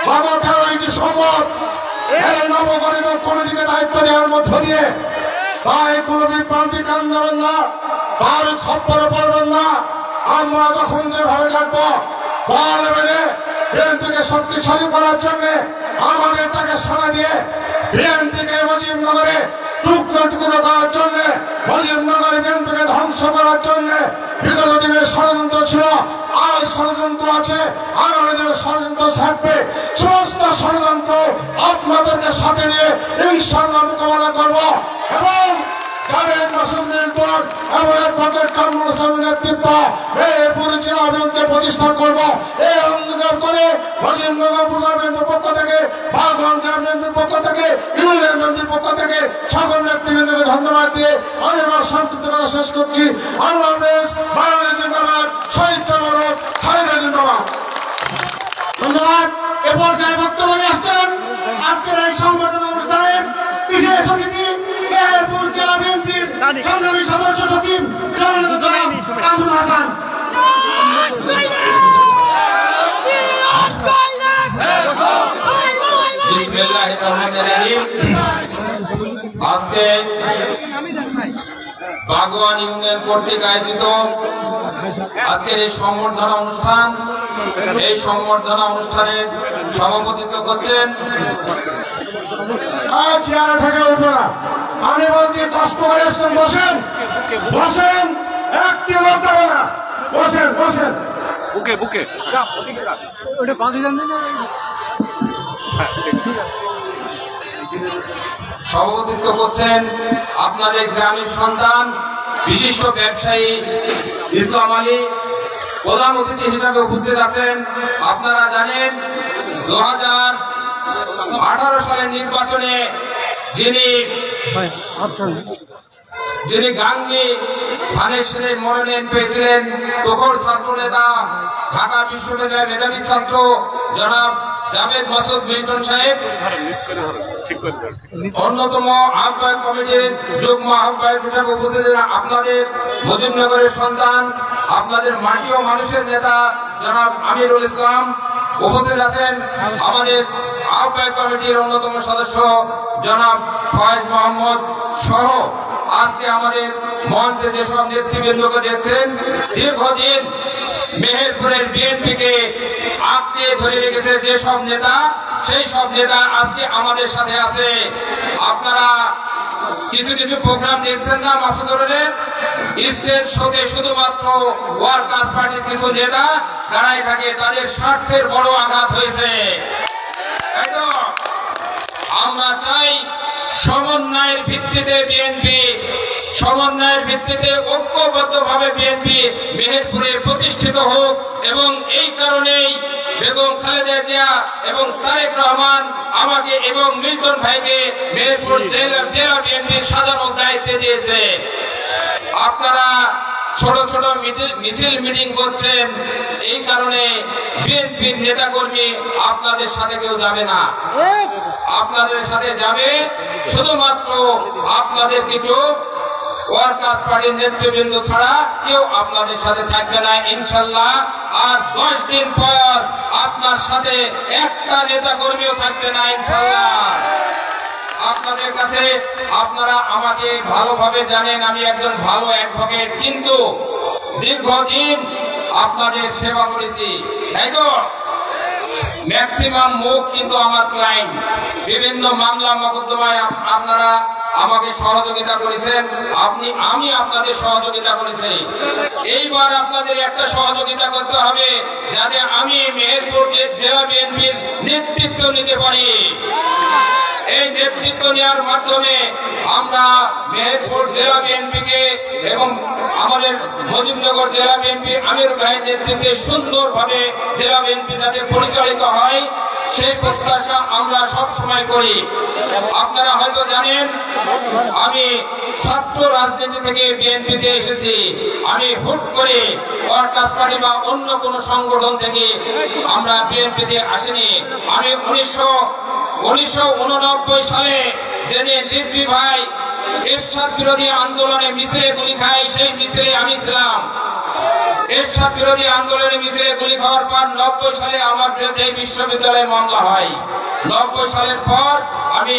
গত 13ই ডিসেম্বর এই নবগঠিত কমিটিকে দায়িত্ব দেওয়ার মধ্য দিয়ে। তাই কোন বিভ্রান্তি কান দেবেন না, কার খপ্পরে পড়বেন না। আমরা যখন যেভাবে ডাকবো পার্লামেন্টে বিএনপিকে শক্তিশালী করার জন্য আমাদের তাকে সাড়া দিয়ে বিএনপিকে মুজিবনগরে টুকরো টুকরো করার জন্য, মজিবনগর বিএনপিকে ধ্বংস করার জন্য বিগত দিনে ষড়যন্ত্র ছিল, আজ ষড়যন্ত্র আছে, আগামী দিনে ষড়যন্ত্র থাকবে। সমস্ত ষড়যন্ত্র আপনাদেরকে সাথে নিয়ে ইনশাআল্লাহ মোকাবেলা করব এবং জাভেদ মাসুদ মিল্টন এবং অ্যাডভোকেট কামরুল ইসলামের নেতৃত্ব এই পরিচালনা বিএনপি প্রতিষ্ঠা করব। এই অঙ্গীকার করে মজিবনগর উপজেলা বিএনপির পক্ষ থেকে, বাগন গ্রাম বিএনপির পক্ষ থেকে, ইউনিয়ন বিএনপির পক্ষ থেকে সকল নেতৃবৃন্দকে ধন্যবাদ দিয়ে আমি আমার সংক্ষিপ্ত কথা শেষ করছি। আল্লাহ হাফেজ। বাংলাদেশ জিন্দাবাদ, শহীদ জনরব, খালেদা জিন্দাবাদ। ধন্যবাদ। এ পর্যায়ে বক্তব্য নিয়ে আসছেন আজকের এই সংগঠন অনুষ্ঠানের বিশেষ অতিথি মেহেরপুর জেলা বিএনপির সংগ্রামী সদস্য সচিব জননেতা জনাব কামরুল হাসান। আজকে বাগওয়ান ইউনিয়ন কর্তৃক আয়োজিত আজকের এই সংবর্ধনা অনুষ্ঠান, এই সংবর্ধনা অনুষ্ঠানে সভাপতিত্ব করছেন চেয়ারে থেকে উপরা আমি বলছি কষ্ট করে আসছেন, বসেন বসেন, একটি লোক দেবো না, বসেন বসেন। বুকে বুকে ওটা পাঁচ দেন। সভাপতিত্ব করছেন আপনাদের গ্রামের সন্তান বিশিষ্ট ব্যবসায়ী ইসলাম আলী। প্রধান অতিথি হিসাবে উপস্থিত আছেন, আপনারা জানেন 2018 সালের নির্বাচনে যিনি গাঙ্গী ধানের সেনের মনোনয়ন পেয়েছিলেন, তখন ছাত্র নেতা, ঢাকা বিশ্ববিদ্যালয়ের মেধাবী ছাত্র জনাব জাভেদ মাসুদ মিল্টন সাহেব, অন্যতম আহ্বায়ক কমিটির যুগ্ম আহ্বায়ক হিসাবে উপস্থিত আপনাদের মুজিবনগরের সন্তান, আপনাদের মাটি ও মানুষের নেতা জনাব আমিরুল ইসলাম উপস্থিত আছেন, আমাদের আহ্বায়ক কমিটির অন্যতম সদস্য জনাব ফয়েজ মোহাম্মদ সহ আজকে আমাদের মঞ্চে যেসব নেতৃবৃন্দকে দেখছেন, দীর্ঘদিন মেহেরপুরের বিএনপিকে আঁকড়ে ধরে রেখেছে যেসব নেতা, সেই সব নেতা আজকে আমাদের সাথে আছে। আপনারা কিছু কিছু প্রোগ্রাম দেখছেন না মাসুদুরের স্টেজ শোতে, শুধুমাত্র ওয়ার্কার্স পার্টির কিছু নেতা দাঁড়ায় থাকে, তাদের স্বার্থের বড় আঘাত হয়েছে। আমরা চাই সমন্বয়ের ভিত্তিতে বিএনপি, সমন্বয়ের ভিত্তিতে ঐক্যবদ্ধভাবে বিএনপি মেহেরপুরে প্রতিষ্ঠিত হোক এবং এই কারণেই বেগম খালেদা জিয়া এবং তারেক রহমান আমাকে এবং মিল্টন ভাইকে মেহেরপুর জেলা বিএনপির সাধারণ দায়িত্ব দিয়েছে। আপনারা ছোট ছোট মিছিল মিটিং করছেন, এই কারণে বিএনপির নেতাকর্মী আপনাদের সাথে কেউ যাবে না, আপনাদের সাথে যাবে শুধুমাত্র আপনাদের কিছু ওয়ার্কার্স পার্টির নেতৃবৃন্দ ছাড়া কেউ আপনাদের সাথে থাকবে না ইনশাল্লাহ। আর 10 দিন পর আপনার সাথে একটা নেতা কর্মীও থাকবে না ইনশাল্লাহ। আপনাদের কাছে, আপনারা আমাকে ভালোভাবে জানেন, আমি একজন ভালো অ্যাডভোকেট, কিন্তু দীর্ঘদিন আপনাদের সেবা করেছি, তাই তো? ম্যাক্সিমাম মুখ কিন্তু আমার ক্লায়েন্ট, বিভিন্ন মামলা মোকদ্দমায় আপনারা আমাকে সহযোগিতা করেছেন, আমি আপনাদের সহযোগিতা করেছি। এইবার আপনাদের একটা সহযোগিতা করতে হবে যাতে আমি মেহেরপুর জেলা বিএনপির নেতৃত্ব নিতে পারি। এই নেতৃত্ব নেওয়ার মাধ্যমে আমরা মেহেরপুর জেলা বিএনপিকে এবং আমাদের মুজিবনগর জেলা বিএনপি আমির ভাইয়ের নেতৃত্বে সুন্দরভাবে জেলা বিএনপি যাতে পরিচালিত হয়, সেই প্রত্যাশা আমরা সব সময় করি। আপনারা হয়তো জানেন আমি ছাত্র রাজনীতি থেকে বিএনপিতে এসেছি, আমি হুট করে ওয়ার্কার্স পার্টি বা অন্য কোন সংগঠন থেকে আমরা বিএনপিতে আসিনি। আমি 1989 সালে যেদিন রিজভী ভাই এরশাদ বিরোধী আন্দোলনে মিছিলে গুলি খায়, সেই মিছিলে আমি ছিলাম। এরশাদ বিরোধী আন্দোলনে মিছিলে গুলি খাওয়ার পর 90 সালে আমার বিরুদ্ধে বিশ্ববিদ্যালয়ে মামলা হয়। 90 সালের পর আমি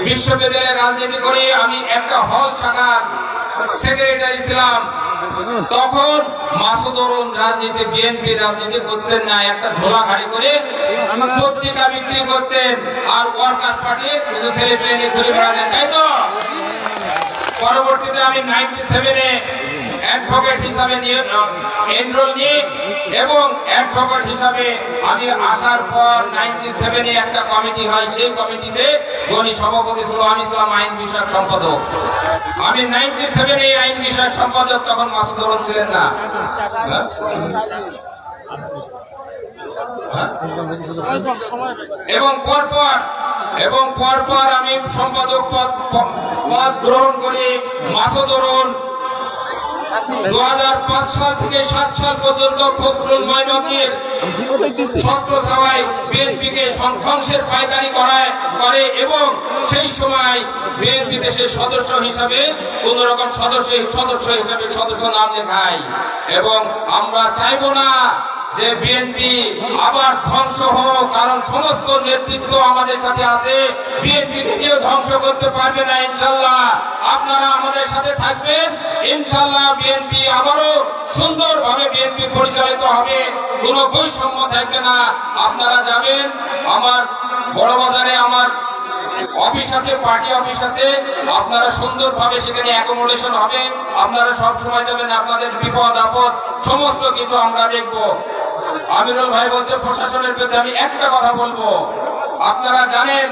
বিশ্ববিদ্যালয়ে রাজনীতি করি, আমি একটা হল শাখার সেক্রেটারি ছিলাম। তখন মাসুদুর রাজনীতি, বিএনপি রাজনীতি করতেন না, একটা ঝোলা ঘাড়ি করে পত্রিকা বিক্রি করতেন আর ওয়ার্কার্স পার্টির ছেলে পেয়ে ঘুরে বেড়াতেন, তাই তো? পরবর্তীতে আমি 97-এ অ্যাডভোকেট হিসাবে এনরোল নিই এবং অ্যাডভোকেট হিসাবে আমি আসার পর 97-এ একটা কমিটি হয়, সেই কমিটিতে যিনি সভাপতি ছিল আমি ছিলাম আইন বিষয়ক সম্পাদক। আমি 97-এ আইন বিষয়ক সম্পাদক, তখন মাসুদ রহমান ছিলেন না। এবং পরপর আমি সম্পাদক পদ গ্রহণ করি। মাসুদ রহমান 2005 সাল থেকে 7 সাল পর্যন্ত ফখরুল মঈনুদ্দিনের ছত্রছায়ায় বিএনপিকে ধ্বংসের পায়তারি করে এবং সেই সময় বিএনপিতে সে সদস্য হিসাবে কোন রকম সদস্য হিসাবে সদস্য নাম লেখায়। এবং আমরা চাইব না যে বিএনপি আবার ধ্বংস হোক, কারণ সমস্ত নেতৃত্ব আমাদের সাথে আছে, বিএনপি কেউ ধ্বংস করতে পারবে না। ইনশাল্লাহ আপনারা আমাদের সাথে থাকবেন, ইনশাল্লাহ বিএনপি আবারও সুন্দরভাবে বিএনপি পরিচালিত হবে, কোনো বৈষম্য থাকবে না। আপনারা যাবেন, আমার বড় বাজারে আমার অফিস আছে, পার্টি অফিস আছে, আপনারা সুন্দরভাবে সেখানে অ্যাকোমোডেশন হবে, আপনারা সব সময় যাবেন, আপনাদের বিপদ আপদ সমস্ত কিছু আমরা দেখব। আমিরুল ভাই বলছে প্রশাসনের বিরুদ্ধে, আমি একটা কথা বলবো, আপনারা জানেন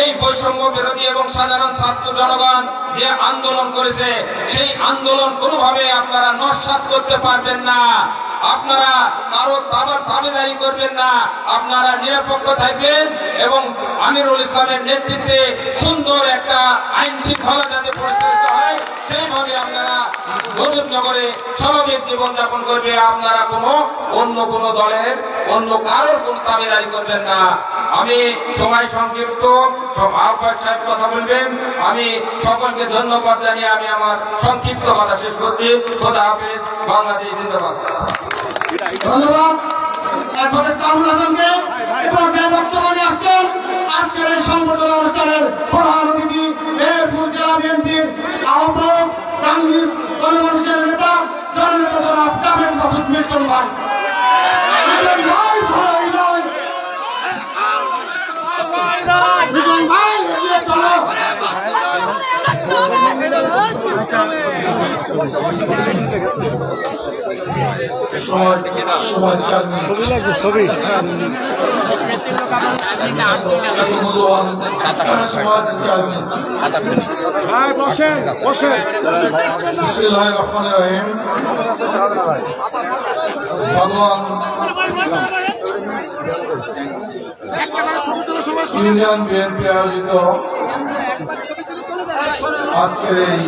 এই বৈষম্য বিরোধী এবং সাধারণ ছাত্র জনগণ যে আন্দোলন করেছে, সেই আন্দোলন কোনোভাবে আপনারা নস্যাৎ করতে পারবেন না। আপনারা কারো দাবিদারি করবেন না, আপনারা নিরপেক্ষ থাকবেন এবং আমিরুল ইসলামের নেতৃত্বে সুন্দর একটা আইন শৃঙ্খলা যাতে পরিচালিত হয় সেইভাবে আপনারা মুজিবনগরে স্বাভাবিক জীবনযাপন করবে। আপনারা অন্য কোনো দলের অন্য কারোর কোনো দাবিদারি করবেন না। আমি সময় সংক্ষিপ্ত, আহ্বায়ক সাহেব কথা বলবেন। আমি সকলকে ধন্যবাদ জানিয়ে আমি আমার সংক্ষিপ্ত কথা শেষ করছি। খোদা হাফেজ, বাংলাদেশ জিন্দাবাদ। ধন্যবাদ অ্যাডভোকেট কামরুল হাসানকে। এবার যে বক্তব্য নিয়ে আসছেন আজকের এই সংবর্ধনা অনুষ্ঠানের প্রধান অতিথি মেহেরপুর জেলা বিএনপির আহ্বায়ক, টাঙ্গীর গণমানুষের নেতা, জননেতা জনাব জাভেদ মাসুদ মিল্টন ভাই। মিল্টন ভাই এগিয়ে চলো। ভগবান ইউনিয়ন বিএনপি আয়োজিত আজকের এই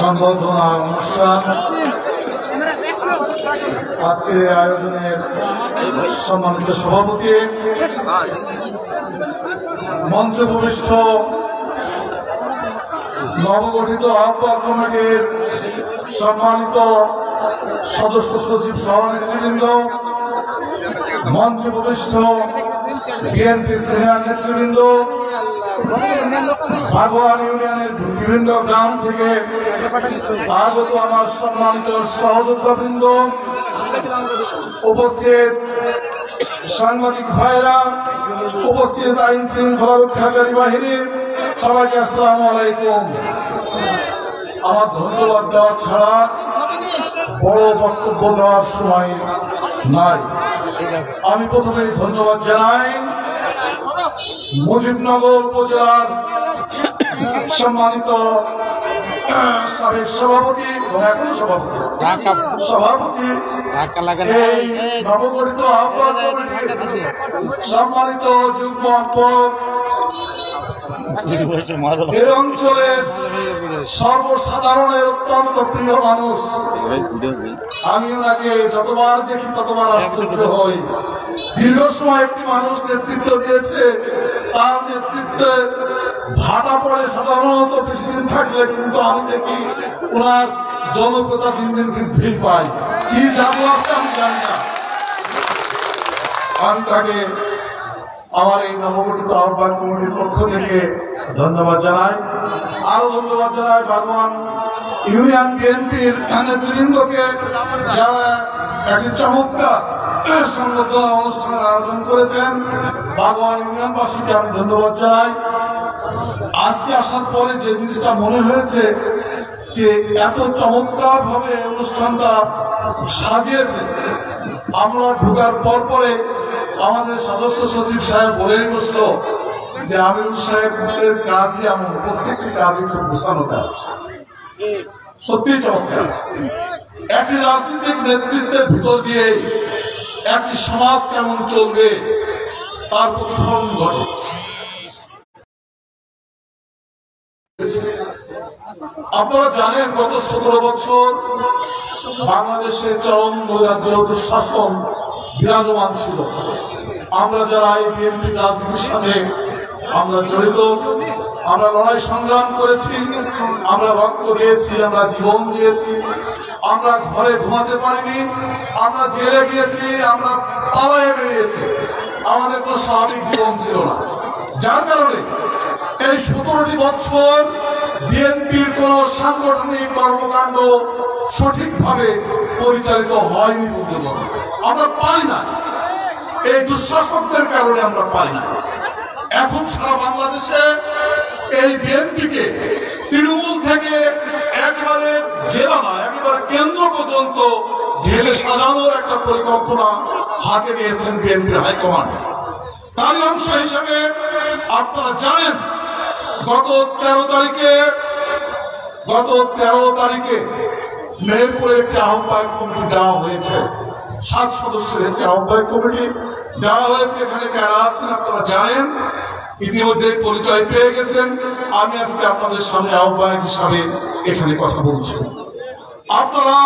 সংবর্ধনা অনুষ্ঠান, আজকের আয়োজনের সম্মানিত সভাপতি, মঞ্চে উপবিষ্ট নবগঠিত আহ্বায়ক কমিটির সম্মানিত সদস্য সচিব সহ নেতৃবৃন্দ, মঞ্চে উপবিষ্ট বিএনপি সিনিয়র নেতৃবৃন্দ, ভাগোয়ান ইউনিয়নের বিভিন্ন গ্রাম থেকে আগত আমার সম্মানিত সহযোদ্ধাবৃন্দ, উপস্থিত সাংবাদিক ভাইরা, উপস্থিত আইন শৃঙ্খলা রক্ষাকারী বাহিনী, সবাইকে আসসালামু আলাইকুম। আমার ধন্যবাদ দেওয়া ছাড়া বড় বক্তব্য দেওয়ার সময় নাই। আমি প্রথমেই ধন্যবাদ জানাই মুজিবনগর উপজেলার সম্মানিত সাবেক সভাপতি এবং এখন সভাপতি এই নবগঠিত আহ্বায়ক কমিটির সম্মানিত যুগ্ম আহ্বায়ক, এই অঞ্চলের সর্বসাধারণের অত্যন্ত প্রিয় মানুষ। আমি ওনাকে যতবার দেখি ততবার আশ্চর্য হই। দীর্ঘ সময় একটি মানুষ নেতৃত্ব দিয়েছে, তার নেতৃত্বে ভাটা পড়ে সাধারণত বেশি দিন থাকলে, কিন্তু আমি দেখি ওনার জনপ্রিয়তা দিন দিন বৃদ্ধি পায়। কি জাদু আছে আমি জানি না। আমি তাকে আমার এই নবগঠিত আহ্বায়ক কমিটির পক্ষ থেকে ধন্যবাদ জানাই। আরো ধন্যবাদ জানাই ভাগোয়ান ইউনিয়ন বিএনপির নেতৃবৃন্দকে, যারা একটি চমৎকার সংবর্ধনা অনুষ্ঠানের আয়োজন করেছেন। ভাগোয়ান ইউনিয়নবাসীকে আমি ধন্যবাদ জানাই। আজকে আসার পরে যে জিনিসটা মনে হয়েছে যে এত চমৎকার ভাবে অনুষ্ঠানটা সাজিয়েছে, আমরা ঢোকার পরে আমাদের সদস্য সচিব সাহেব বলেই বসলো যে আমিরুল সাহেবের কাজই এমন, প্রত্যেকটি কাজই খুব গোছানো কাজ। সত্যি চমৎকার। একটি রাজনৈতিক নেতৃত্বের ভিতর দিয়ে একটি সমাজ কেমন চলবে তার প্রতিফলন ঘটে। আপনারা জানেন গত 17 বছর বাংলাদেশে চরম নৈরাজ্য দুঃশাসন বিরাজমান ছিল। আমরা যারা এই বিএনপি রাজনীতির সাথে আমরা জড়িত, আমরা লড়াই সংগ্রাম করেছি, আমরা রক্ত দিয়েছি, আমরা জীবন দিয়েছি, আমরা ঘরে ঘুমাতে পারিনি, আমরা জেলে গিয়েছি, আমরা পালায়ে বেরিয়েছি, আমাদের কোনো স্বাভাবিক জীবন ছিল না। যার কারণে এই 17টি বছর বিএনপির কোন সাংগঠনিক কর্মকাণ্ড সঠিকভাবে পরিচালিত হয়নি বলতে পারব। আমরা পারি না, এই দুঃশাসকদের কারণে আমরা পারি না। এখন সারা বাংলাদেশে এই বিএনপিকে তৃণমূল থেকে একেবারে জেলা না, একেবারে কেন্দ্র পর্যন্ত ঢেলে সাজানোর একটা পরিকল্পনা হাতে নিয়েছেন বিএনপির হাইকমান্ড। তারই অংশ হিসেবে আপনারা জানেন গত 13 তারিখে মেহেরপুরে একটি আহ্বায়ক কমিটি দেওয়া হয়েছে, 7 সদস্যের একটি আহ্বায়ক কমিটি দেওয়া হয়েছে। এখানে কারা আছেন আপনারা জানেন, ইতিমধ্যে পরিচয় পেয়ে গেছেন। আমি আজকে আপনাদের সামনে আহ্বায়ক হিসাবে এখানে কথা বলছি। আপনারা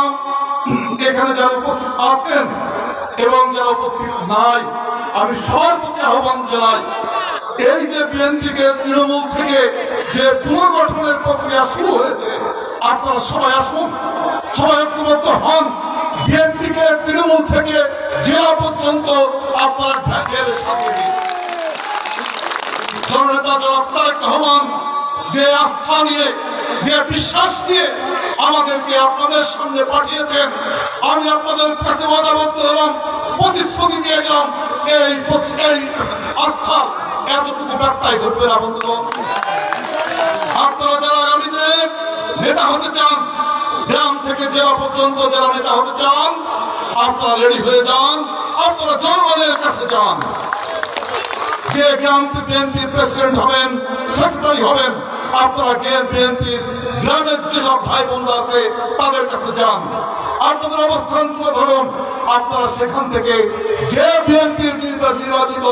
এখানে যারা উপস্থিত আছেন এবং যারা উপস্থিত নাই, আমি সবার প্রতি আহ্বান জানাই, এই যে বিএনপিকে তৃণমূল থেকে যে পুনর্গঠনের প্রক্রিয়া শুরু হয়েছে, আপনারা সবাই আসুন, সবাই ঐক্যবদ্ধ হন। বিএনপিকে তৃণমূল থেকে জেলা পর্যন্ত আপনারা ঢাকের সাথে জননেতা জনাব তারেক রহমান যে আস্থা নিয়ে, যে বিশ্বাস নিয়ে আমাদেরকে আপনাদের সামনে পাঠিয়েছেন, আমি আপনাদের কাছে ওয়াদাবদ্ধ হলাম, প্রতিশ্রুতি দিয়ে গেলাম, এই আস্থা এতটুকু ব্যর্থই ঘটবে না বন্ধুগণ। আপনারা যারা আগামী দিনে নেতা হতে চান, গ্রাম থেকে জেলা পর্যন্ত যারা নেতা হতে চান, আপনারা রেডি হয়ে যান, আপনারা জনগণের কাছে যান। যে গ্রাম বিএনপির প্রেসিডেন্ট হবেন, সেক্রেটারি হবেন, আপনারা বিএনপির গ্রামের যেসব ভাই বোনরা আছে তাদের কাছে যান, আপনাদের অবস্থান তুলে ধরুন। আপনারা সেখান থেকে যে বিএনপির নির্বাচিত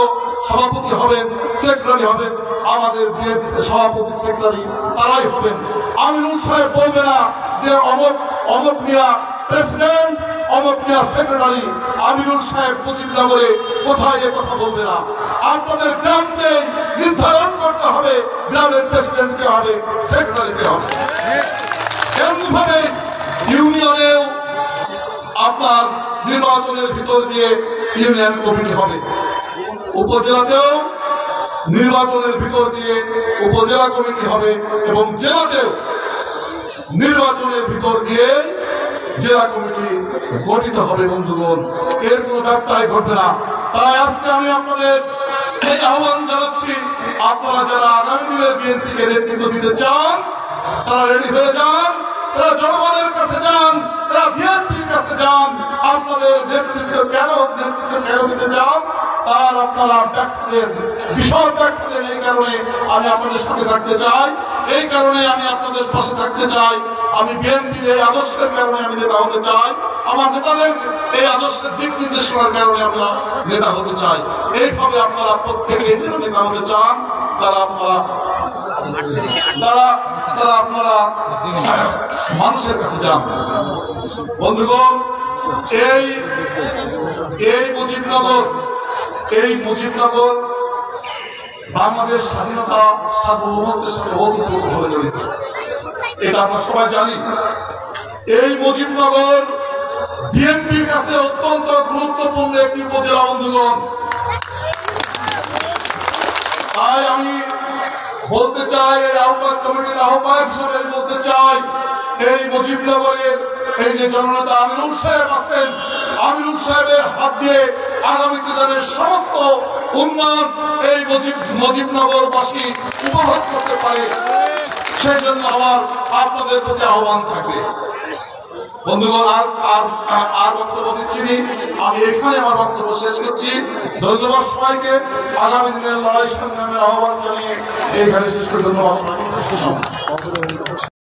সভাপতি হবেন, সেক্রেটারি হবেন, আমাদের সভাপতি সেক্রেটারি তারাই হবেন। আমিরুল সাহেব বলবে না যে অমক মিয়া প্রেসিডেন্ট, অমক মিয়া সেক্রেটারি। আমিরুল সাহেব মুজিবনগরে কোথায় এ কথা বলবে না। আপনাদের গ্রামকে নির্ধারণ করতে হবে গ্রামের প্রেসিডেন্ট কে হবে, সেক্রেটারি কে হবে। এমনিভাবে ইউনিয়নেও আপনার নির্বাচনের ভিতর দিয়ে ইউনিয়ন কমিটি হবে, উপজেলাতেও নির্বাচনের ভিতর দিয়ে উপজেলা কমিটি হবে, এবং জেলাতেও নির্বাচনের ভিতর দিয়ে জেলা কমিটি গঠিত হবে। বন্ধুগণ, এর কোনো ব্যত্যয় ঘটবে না। তাই আজকে আমি আপনাদের এই আহ্বান জানাচ্ছি, আপনারা যারা আগামী দিনের বিএনপিকে নেতৃত্ব দিতে চান, তারা রেডি হয়ে যান, তারা জনগণের কাছে যান, তারা বিএনপির কাছে যান। আপনাদের নেতৃত্ব কেন দিতে চান তার আপনারা ব্যাখ্যা দেন, বিশদ ব্যাখ্যা দেন। এই কারণে আমি আপনাদের সাথে থাকতে চাই, এই কারণে আমি আপনাদের পাশে থাকতে চাই। আমি বিএনপির এই আদর্শের কারণে আমি নেতা হতে চাই, আমার নেতাদের এই আদর্শের দিক নির্দেশনার কারণে আমরা নেতা হতে চাই। এইভাবে আপনারা প্রত্যেকে যে নেতা হতে চান, তারা আপনারা মানুষের কাছে যান। বন্ধুগণ, এই মুজিবনগর বাংলাদেশ স্বাধীনতা সার্বভৌমত্বের সাথে ওতপ্রোতভাবে জড়িত, এটা আমরা সবাই জানি। এই মুজিবনগর বিএনপির কাছে অত্যন্ত গুরুত্বপূর্ণ একটি উপজেলা। বন্ধুগণ, তাই আমি বলতে চাই, এই আহ্বায়ক কমিটির আহ্বায়ক হিসাবে বলতে চাই, এই মুজিবনগরের এই যে জননেতা আমিরুল সাহেব আছেন, আমিরুল সাহেবের হাত দিয়ে আগামী দিনের সমস্ত উন্নয়ন এই মুজিবনগরবাসী উপভোগ করতে পারে, সেই জন্য আমার আপনাদের প্রতি আহ্বান থাকবে। বন্ধুগণ, আর বক্তব্য দিচ্ছি, আমি এখানে আমার বক্তব্য শেষ করছি। ধন্যবাদ সবাইকে। আগামী দিনের লড়াই সংগ্রামের আহ্বান জানিয়ে এইখানে শেষ করে ধন্যবাদ সবাইকে।